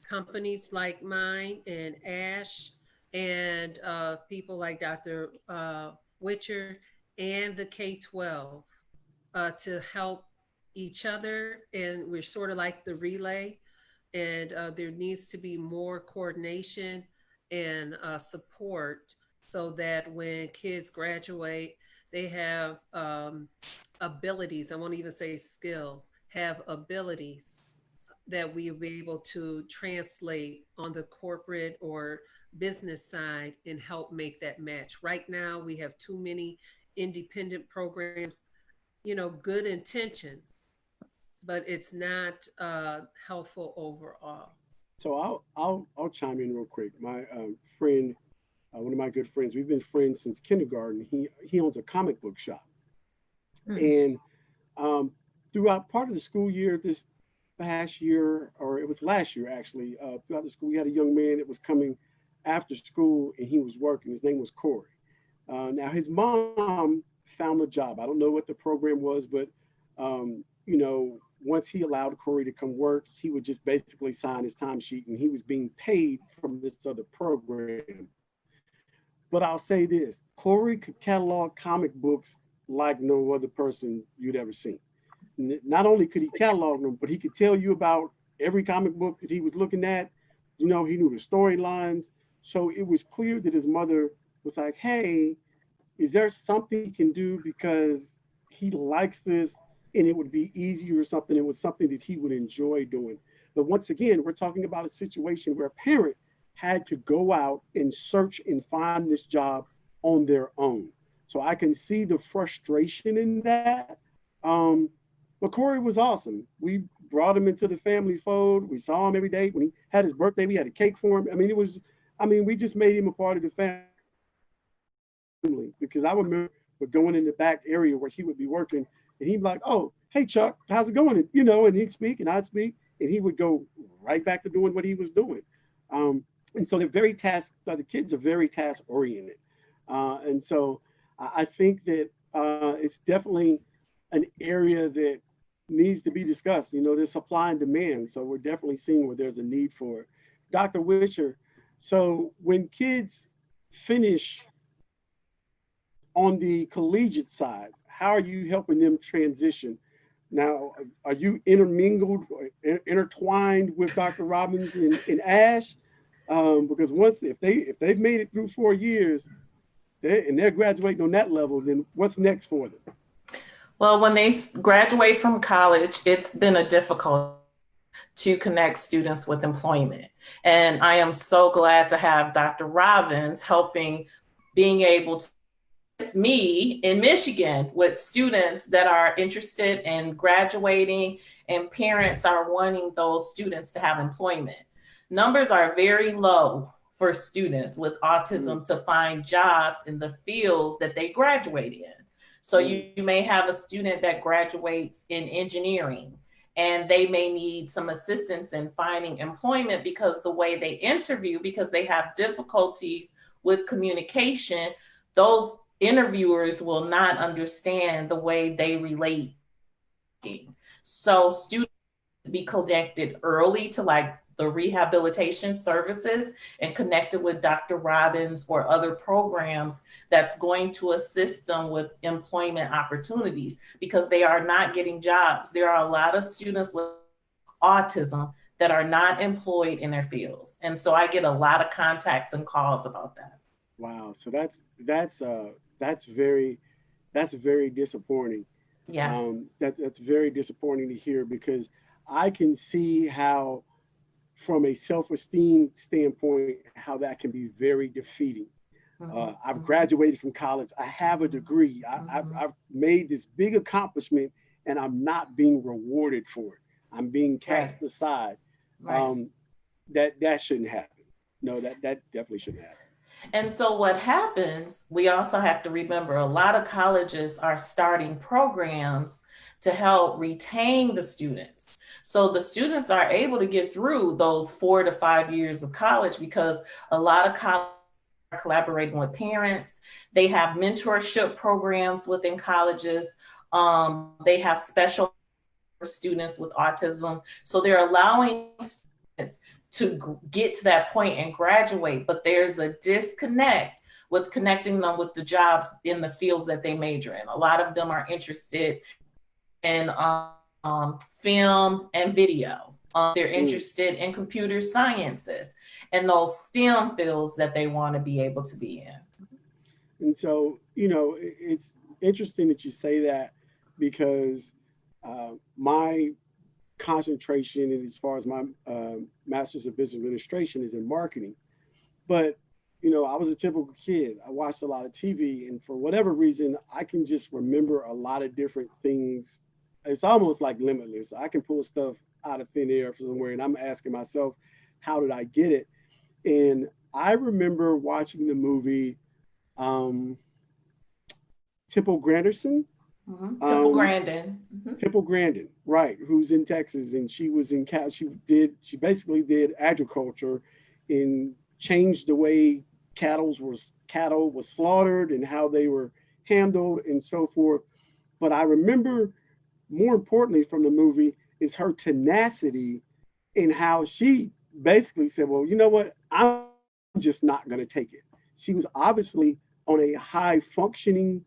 companies like mine and Ash, and people like Dr. Witcher and the K-12 to help each other. And we're sort of like the relay. And there needs to be more coordination and support so that when kids graduate, they have abilities. I won't even say skills, have abilities that we will be able to translate on the corporate or business side and help make that match. Right now, we have too many independent programs, good intentions, but it's not helpful overall. So I'll chime in real quick. My friend, one of my good friends, we've been friends since kindergarten. He owns a comic book shop, and um, throughout part of the school year, this past year, or it was last year actually, throughout the school, we had a young man that was coming after school, and he was working. His name was Corey. Now his mom found a job. I don't know what the program was, but once he allowed Corey to come work, he would just basically sign his timesheet, and he was being paid from this other program. But I'll say this: Corey could catalog comic books like no other person you'd ever seen. Not only could he catalog them, but he could tell you about every comic book that he was looking at. He knew the storylines. So it was clear that his mother was like, hey, is there something he can do because he likes this and it would be easier or something? It was something that he would enjoy doing. But once again, we're talking about a situation where a parent had to go out and search and find this job on their own. So I can see the frustration in that. But Corey was awesome. We brought him into the family fold. We saw him every day. When he had his birthday, we had a cake for him. We just made him a part of the family, because I remember going in the back area where he would be working, and he'd be like, oh, hey, Chuck, how's it going? And he'd speak and I'd speak, and he would go right back to doing what he was doing. And so the kids are very task oriented. And so I think that it's definitely an area that needs to be discussed. There's supply and demand. So we're definitely seeing where there's a need for it. Dr. Wisher, so when kids finish on the collegiate side, how are you helping them transition? Now, are you intermingled or intertwined with Dr. Robbins and Ash? Because if they've made it through 4 years, they're graduating on that level, then what's next for them? Well, when they graduate from college, it's been a difficult to connect students with employment. And I am so glad to have Dr. Robbins being able to me in Michigan with students that are interested in graduating, and parents are wanting those students to have employment. Numbers are very low for students with autism to find jobs in the fields that they graduate in. So you may have a student that graduates in engineering, and they may need some assistance in finding employment because the way they interview, because they have difficulties with communication, those interviewers will not understand the way they relate. So students be connected early to like the rehabilitation services and connected with Dr. Robbins or other programs that's going to assist them with employment opportunities, because they are not getting jobs. There are a lot of students with autism that are not employed in their fields. And so I get a lot of contacts and calls about that. Wow. So that's very disappointing. Yes. That's very disappointing to hear, because I can see how, from a self-esteem standpoint, how that can be very defeating. I've graduated from college. I have a degree. I've made this big accomplishment, and I'm not being rewarded for it. I'm being cast aside. Right. That shouldn't happen. No, that definitely shouldn't happen. And so what happens, we also have to remember a lot of colleges are starting programs to help retain the students. So the students are able to get through those 4 to 5 years of college, because a lot of colleges are collaborating with parents. They have mentorship programs within colleges. They have special students with autism. So they're allowing students to get to that point and graduate, but there's a disconnect with connecting them with the jobs in the fields that they major in. A lot of them are interested in film and video. They're interested in computer sciences and those STEM fields that they want to be able to be in. And so, it's interesting that you say that, because my concentration, and as far as my master's of business administration, is in marketing. But I was a typical kid. I watched a lot of TV, and for whatever reason, I can just remember a lot of different things. It's almost like limitless. I can pull stuff out of thin air from somewhere, and I'm asking myself, how did I get it? And I remember watching the movie Temple Granderson. Temple Grandin. Temple Grandin, right? Who's in Texas, and she was in Cal. She basically did agriculture, and changed the way cattle was slaughtered and how they were handled and so forth. But I remember, more importantly from the movie, is her tenacity in how she basically said, well, you know what? I'm just not going to take it. She was obviously on a high functioning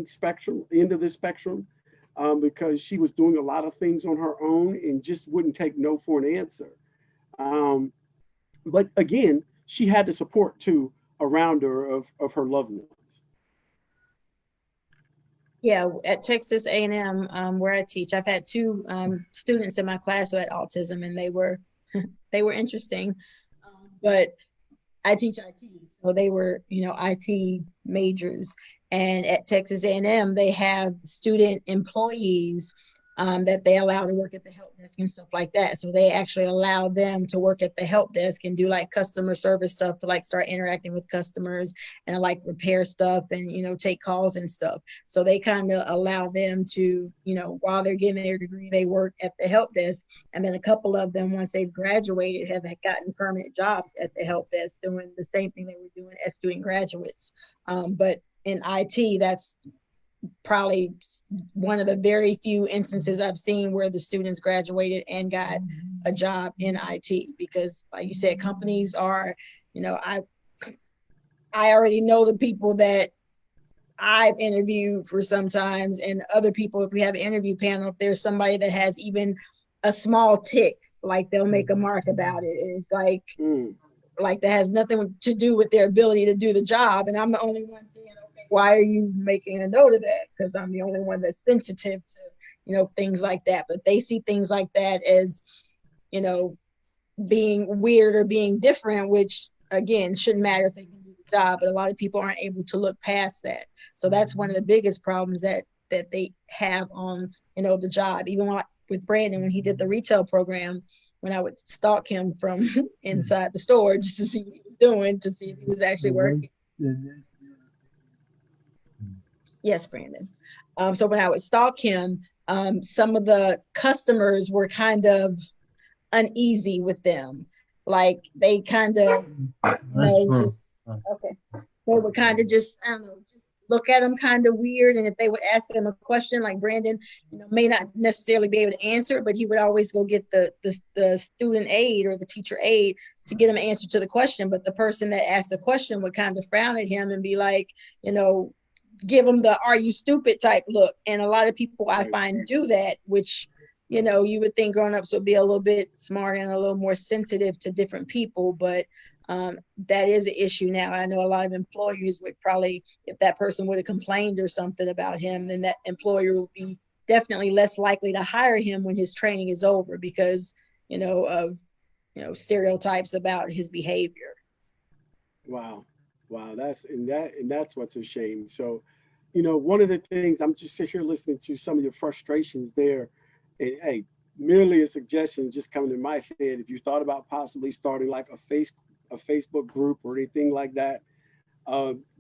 spectrum, end of the spectrum, because she was doing a lot of things on her own and just wouldn't take no for an answer. But again, she had the support too around her of her loved ones. Yeah, at Texas A&M, where I teach, I've had two students in my class who had autism, and they were interesting. But I teach IT, so they were IT majors. And at Texas A&M, they have student employees that they allow to work at the help desk and stuff like that. So they actually allow them to work at the help desk and do like customer service stuff, to like start interacting with customers and like repair stuff and, take calls and stuff. So they kind of allow them to, while they're getting their degree, they work at the help desk. And then a couple of them, once they've graduated, have gotten permanent jobs at the help desk doing the same thing they were doing as student graduates. But in IT, that's probably one of the very few instances I've seen where the students graduated and got a job in IT, because like you said, companies are, I already know the people that I've interviewed for sometimes, and other people, if we have an interview panel, if there's somebody that has even a small tick, like they'll make a mark about it. And it's like that has nothing to do with their ability to do the job. And I'm the only one saying, why are you making a note of that? Because I'm the only one that's sensitive to, things like that. But they see things like that as, being weird or being different, which again, shouldn't matter if they can do the job, but a lot of people aren't able to look past that. So that's one of the biggest problems that they have on, the job. Even with Brandon, when he did the retail program, when I would stalk him from inside the store just to see what he was doing, to see if he was actually working. Yes, Brandon. So when I would stalk him, some of the customers were kind of uneasy with them. Like they kind of, they would kind of just, I don't know, just look at him kind of weird. And if they would ask him a question, like Brandon, may not necessarily be able to answer it, but he would always go get the student aide or the teacher aide to get him an answer to the question. But the person that asked the question would kind of frown at him and be like, give them the "are you stupid" type look. And a lot of people I find do that, which you would think grown-ups would be a little bit smarter and a little more sensitive to different people, but that is an issue now. I know a lot of employers would probably, if that person would have complained or something about him, then that employer would be definitely less likely to hire him when his training is over, because of stereotypes about his behavior. Wow, that's what's a shame. So, one of the things, I'm just sitting here listening to some of your frustrations there, and hey, merely a suggestion just coming to my head. If you thought about possibly starting like a Facebook group or anything like that,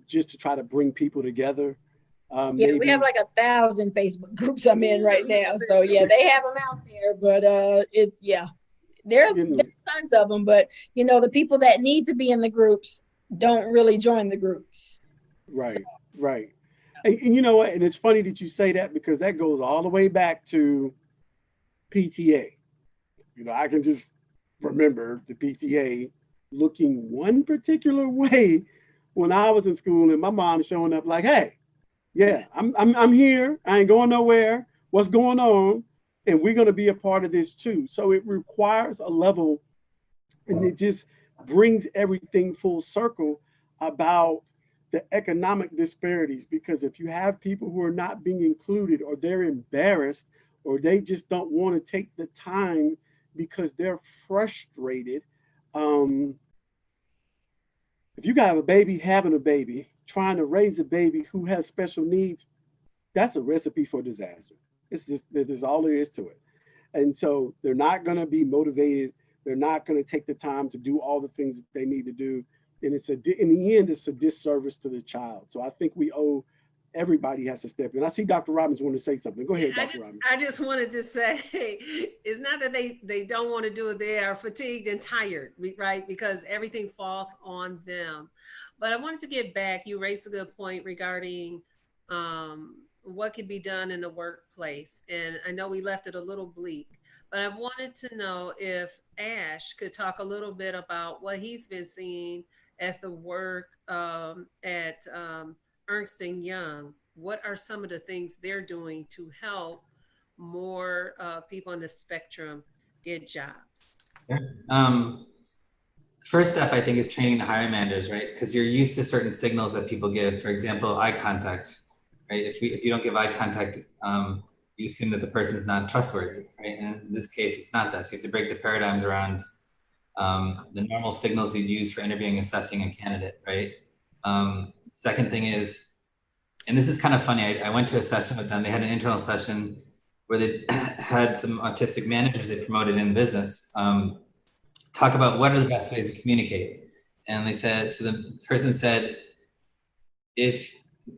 just to try to bring people together. Maybe. We have like 1,000 Facebook groups I'm in right now. So yeah, they have them out there, but there are tons of them. But the people that need to be in the groups don't really join the groups. Right, right. And you know what? And it's funny that you say that, because that goes all the way back to PTA. I can just remember the PTA looking one particular way when I was in school, and my mom showing up like, "Hey, yeah, I'm here. I ain't going nowhere. What's going on?" and we're going to be a part of this too. So it requires a level, and it just brings everything full circle about the economic disparities. Because if you have people who are not being included, or they're embarrassed, or they just don't want to take the time because they're frustrated. If you got a baby having a baby, trying to raise a baby who has special needs, that's a recipe for disaster. It's just, that is all there is to it. And so they're not going to be motivated. They're not going to take the time to do all the things that they need to do. And in the end, it's a disservice to the child. So I think we owe, everybody has to step in. I see Dr. Robbins want to say something. Go ahead, Dr. Robbins. I just wanted to say, it's not that they don't want to do it. They are fatigued and tired, right? Because everything falls on them. But I wanted to get back. You raised a good point regarding what could be done in the workplace. And I know we left it a little bleak, but I wanted to know if Ash could talk a little bit about what he's been seeing at the work at Ernst & Young. What are some of the things they're doing to help more people on the spectrum get jobs? First step, I think, is training the hiring managers, right? Because you're used to certain signals that people give. For example, eye contact, right? If you don't give eye contact, you assume that the person is not trustworthy, right? And in this case, it's not that. So you have to break the paradigms around the normal signals you'd use for interviewing, assessing a candidate, right? Second thing is, and this is kind of funny, I went to a session with them. They had an internal session where they had some autistic managers they promoted in business talk about what are the best ways to communicate. And they said, so the person said,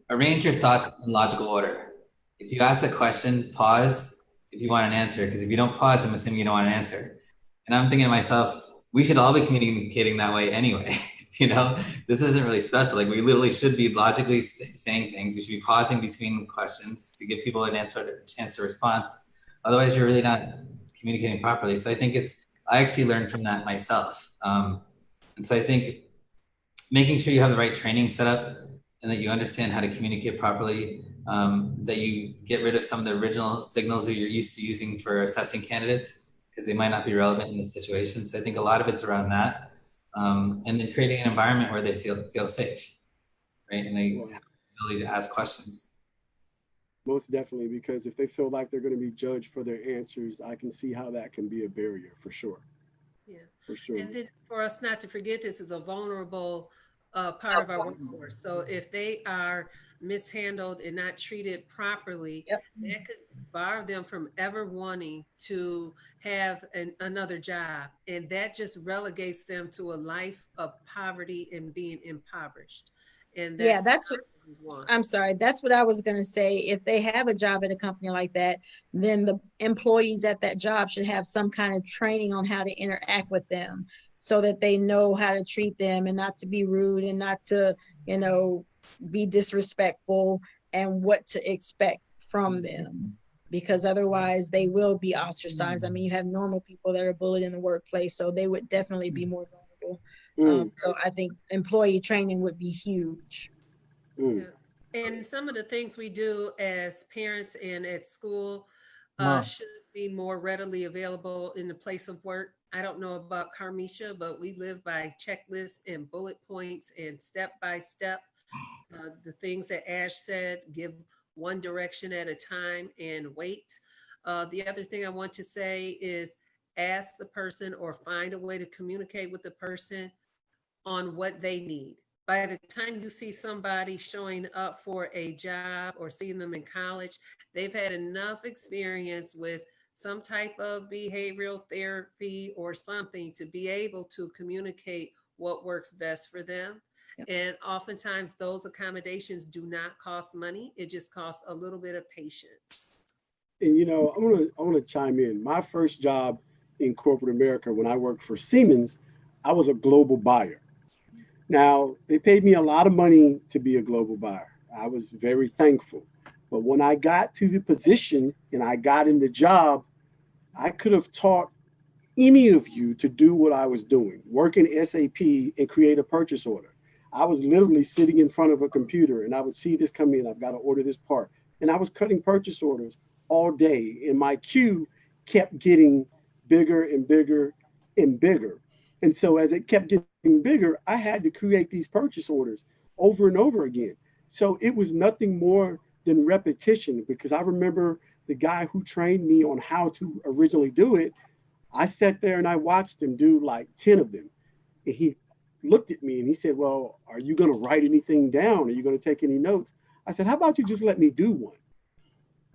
arrange your thoughts in logical order. If you ask a question, pause if you want an answer, because if you don't pause, I'm assuming you don't want an answer. And I'm thinking to myself, we should all be communicating that way anyway. You know, this isn't really special. Like, we literally should be logically saying things. We should be pausing between questions to give people a chance to respond. Otherwise, you're really not communicating properly. So I think I actually learned from that myself. And so I think making sure you have the right training set up and that you understand how to communicate properly, that you get rid of some of the original signals that you're used to using for assessing candidates, because they might not be relevant in this situation. So I think a lot of it's around that. And then creating an environment where they feel safe, right? And they have the ability to ask questions. Most definitely, because if they feel like they're going to be judged for their answers, I can see how that can be a barrier, for sure. Yeah, for sure. And then for us not to forget, this is a vulnerable part of our workforce. So if they are mishandled and not treated properly, that could bar them from ever wanting to have another job. And that just relegates them to a life of poverty and being impoverished. And that's what I'm sorry. That's what I was going to say. If they have a job at a company like that, then the employees at that job should have some kind of training on how to interact with them, so that they know how to treat them and not to be rude and not to, be disrespectful, and what to expect from them, because otherwise they will be ostracized. I mean, you have normal people that are bullied in the workplace, so they would definitely be more vulnerable. So I think employee training would be huge. Yeah. And some of the things we do as parents and at school should be more readily available in the place of work. I don't know about Carmeshia, but we live by checklists and bullet points and step by step. The things that Ash said, give one direction at a time and wait. The other thing I want to say is ask the person or find a way to communicate with the person on what they need. By the time you see somebody showing up for a job or seeing them in college, they've had enough experience with some type of behavioral therapy or something to be able to communicate what works best for them. And oftentimes those accommodations do not cost money. It just costs a little bit of patience. And I want to chime in. My first job in corporate America, when I worked for Siemens, I was a global buyer. Now, they paid me a lot of money to be a global buyer. I was very thankful. But when I got to the position and I got in the job, I could have taught any of you to do what I was doing, work in SAP and create a purchase order. I was literally sitting in front of a computer and I would see this come in, I've got to order this part. And I was cutting purchase orders all day. And my queue kept getting bigger and bigger and bigger. And so as it kept getting bigger, I had to create these purchase orders over and over again. So it was nothing more than repetition, because I remember the guy who trained me on how to originally do it. I sat there and I watched him do like 10 of them. And he looked at me and he said, well, are you going to write anything down? Are you going to take any notes? I said, how about you just let me do one?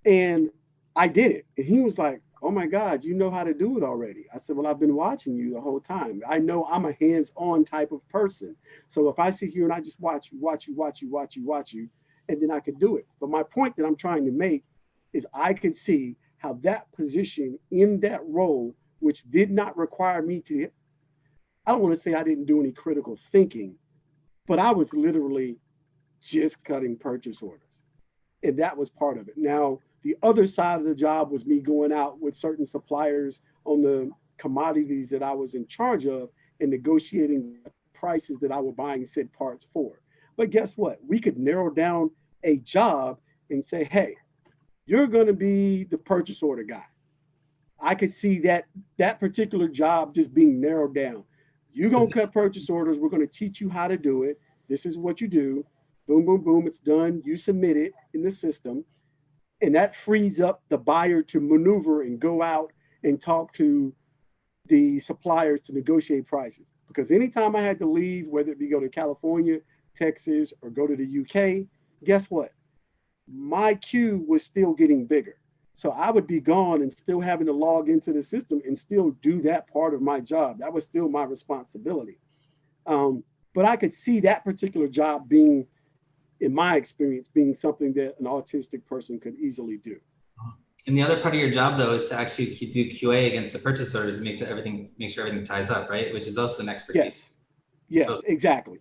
And I did it. And he was like, oh my God, you know how to do it already. I said, well, I've been watching you the whole time. I know I'm a hands-on type of person. So if I sit here and I just watch you, and then I could do it. But my point that I'm trying to make is I could see how that position in that role, which did not require me to, I don't want to say I didn't do any critical thinking, but I was literally just cutting purchase orders. And that was part of it. Now, the other side of the job was me going out with certain suppliers on the commodities that I was in charge of and negotiating prices that I was buying said parts for. But guess what? We could narrow down a job and say, hey, you're going to be the purchase order guy. I could see that particular job just being narrowed down. You're going to cut purchase orders. We're going to teach you how to do it. This is what you do. Boom, boom, boom. It's done. You submit it in the system. And that frees up the buyer to maneuver and go out and talk to the suppliers to negotiate prices. Because anytime I had to leave, whether it be go to California, Texas, or go to the UK, guess what? My queue was still getting bigger. So I would be gone and still having to log into the system and still do that part of my job. That was still my responsibility. But I could see that particular job being, in my experience, being something that an autistic person could easily do. And the other part of your job, though, is to actually do QA against the purchase orders and make sure everything ties up, right? Which is also an expertise. Yes, so, exactly.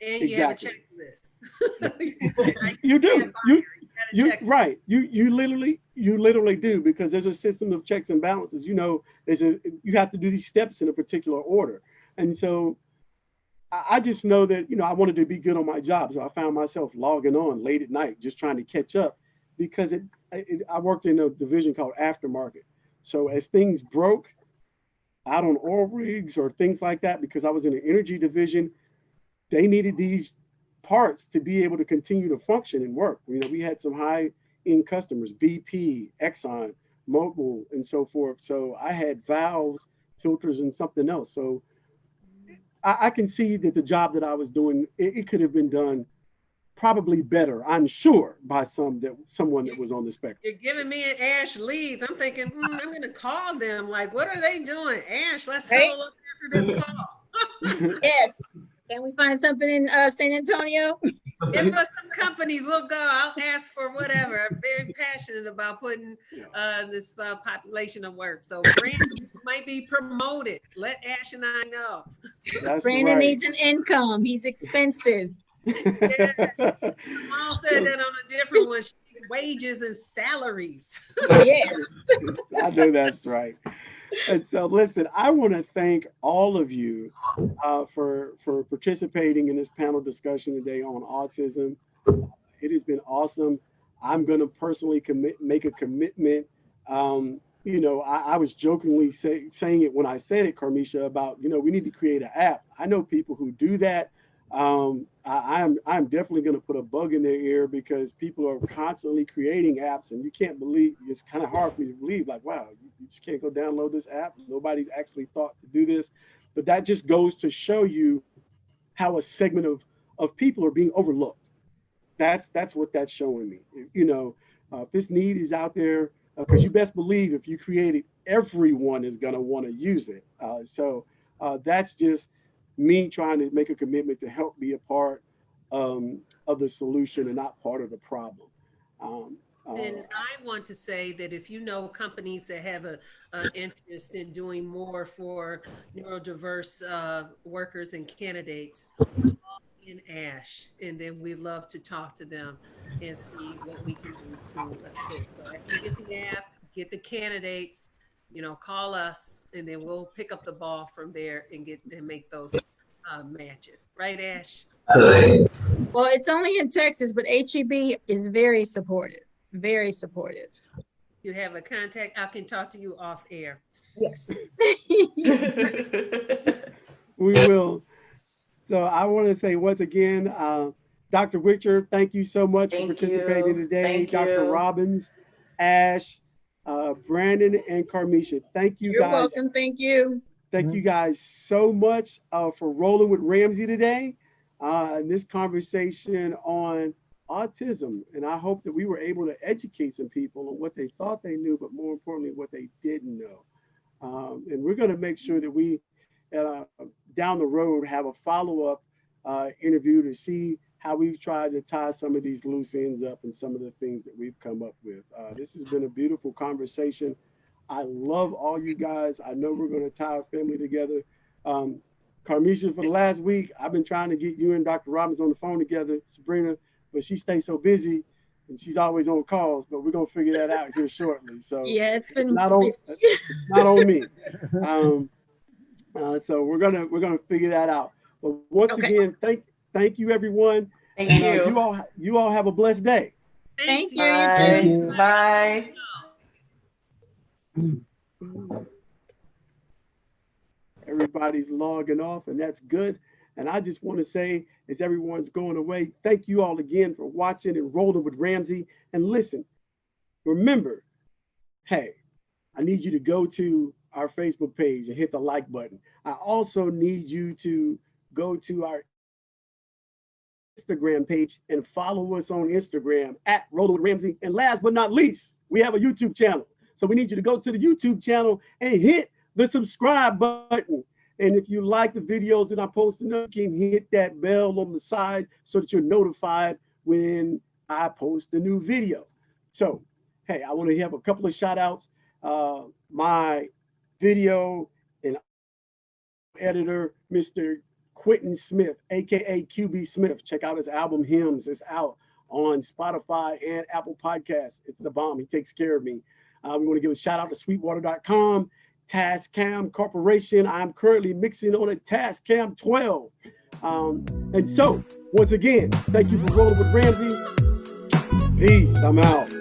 And you have a checklist. You do. Right. You literally do, because there's a system of checks and balances. You know, you have to do these steps in a particular order. And so I just know that, you know, I wanted to be good on my job. So I found myself logging on late at night, just trying to catch up, because I worked in a division called aftermarket. So as things broke out on oil rigs or things like that, because I was in an energy division, they needed these parts to be able to continue to function and work. You know, we had some high-end customers, BP, Exxon, Mobil, and so forth. So I had valves, filters, and something else. So I can see that the job that I was doing, it could have been done probably better, I'm sure, by someone that was on the spectrum. You're giving me an Ash leads. I'm thinking, I'm going to call them. Like, what are they doing? Ash, let's huddle up after this call. Yes. Can we find something in San Antonio? Give us some companies. We'll go. I'll ask for whatever. I'm very passionate about putting this population of work. So Brandyn might be promoted. Let Ash and I know. Brandyn needs an income. He's expensive. Yeah. Mom said that on a different one. She needs wages and salaries. Yes. I know that's right. And so, listen, I want to thank all of you for participating in this panel discussion today on autism. It has been awesome. I'm going to personally make a commitment. You know, I was jokingly saying it when I said it, Carmeshia, about, you know, we need to create an app. I know people who do that. I'm definitely going to put a bug in their ear, because people are constantly creating apps, and you can't believe, it's kind of hard for me to believe, like, wow, you just can't go download this app. Nobody's actually thought to do this. But that just goes to show you how a segment of people are being overlooked. That's what that's showing me. You know, if this need is out there, because you best believe if you create it, everyone is going to want to use it. So that's just me trying to make a commitment to help be a part of the solution and not part of the problem. And I want to say that if you know companies that have an interest in doing more for neurodiverse workers and candidates, in Ash, and then we'd love to talk to them and see what we can do to assist. So after you get the app, get the candidates, you know, call us, and then we'll pick up the ball from there and make those matches. Right, Ash? Well, it's only in Texas, but HEB is very supportive, very supportive. You have a contact. I can talk to you off air. Yes. We will. So I want to say once again, Dr. Witcher, thank you so much for Thank participating you. today. Thank Dr. you. Robbins, Ash, Brandon, and Carmeshia. Thank you You're guys. welcome. Thank you. Thank you guys so much for rolling with Ramsey today and this conversation on autism. And I hope that we were able to educate some people on what they thought they knew, but more importantly, what they didn't know. And we're going to make sure that we down the road have a follow-up interview to see how we've tried to tie some of these loose ends up and some of the things that we've come up with. This has been a beautiful conversation. I love all you guys. I know we're going to tie our family together. Carmeshia, for the last week, I've been trying to get you and Dr. Robbins on the phone together, Sabrina, but she stays so busy and she's always on calls, but we're going to figure that out here shortly. So Yeah, it's been not on, busy. it's not on me. So we're gonna figure that out. But once again, thank you everyone. Thank and, you. You all have a blessed day. Thank you. Bye. You too. Bye. Everybody's logging off, and that's good. And I just want to say, as everyone's going away, thank you all again for watching and rolling with Ramsey. And listen, remember, hey, I need you to go to our Facebook page and hit the like button. I also need you to go to our Instagram page and follow us on Instagram at Rolling with Ramsey. And last but not least, we have a YouTube channel. So we need you to go to the YouTube channel and hit the subscribe button. And if you like the videos that I post, you can hit that bell on the side so that you're notified when I post a new video. So, hey, I want to have a couple of shout outs. My video and editor, Mr. Quentin Smith, aka QB Smith. Check out his album Hymns. It's out on Spotify and Apple Podcasts. It's the bomb. He takes care of me. We want to give a shout out to Sweetwater.com, Tascam Corporation. I'm currently mixing on a Tascam 12. And so, once again, thank you for rolling with Ramsey. Peace. I'm out.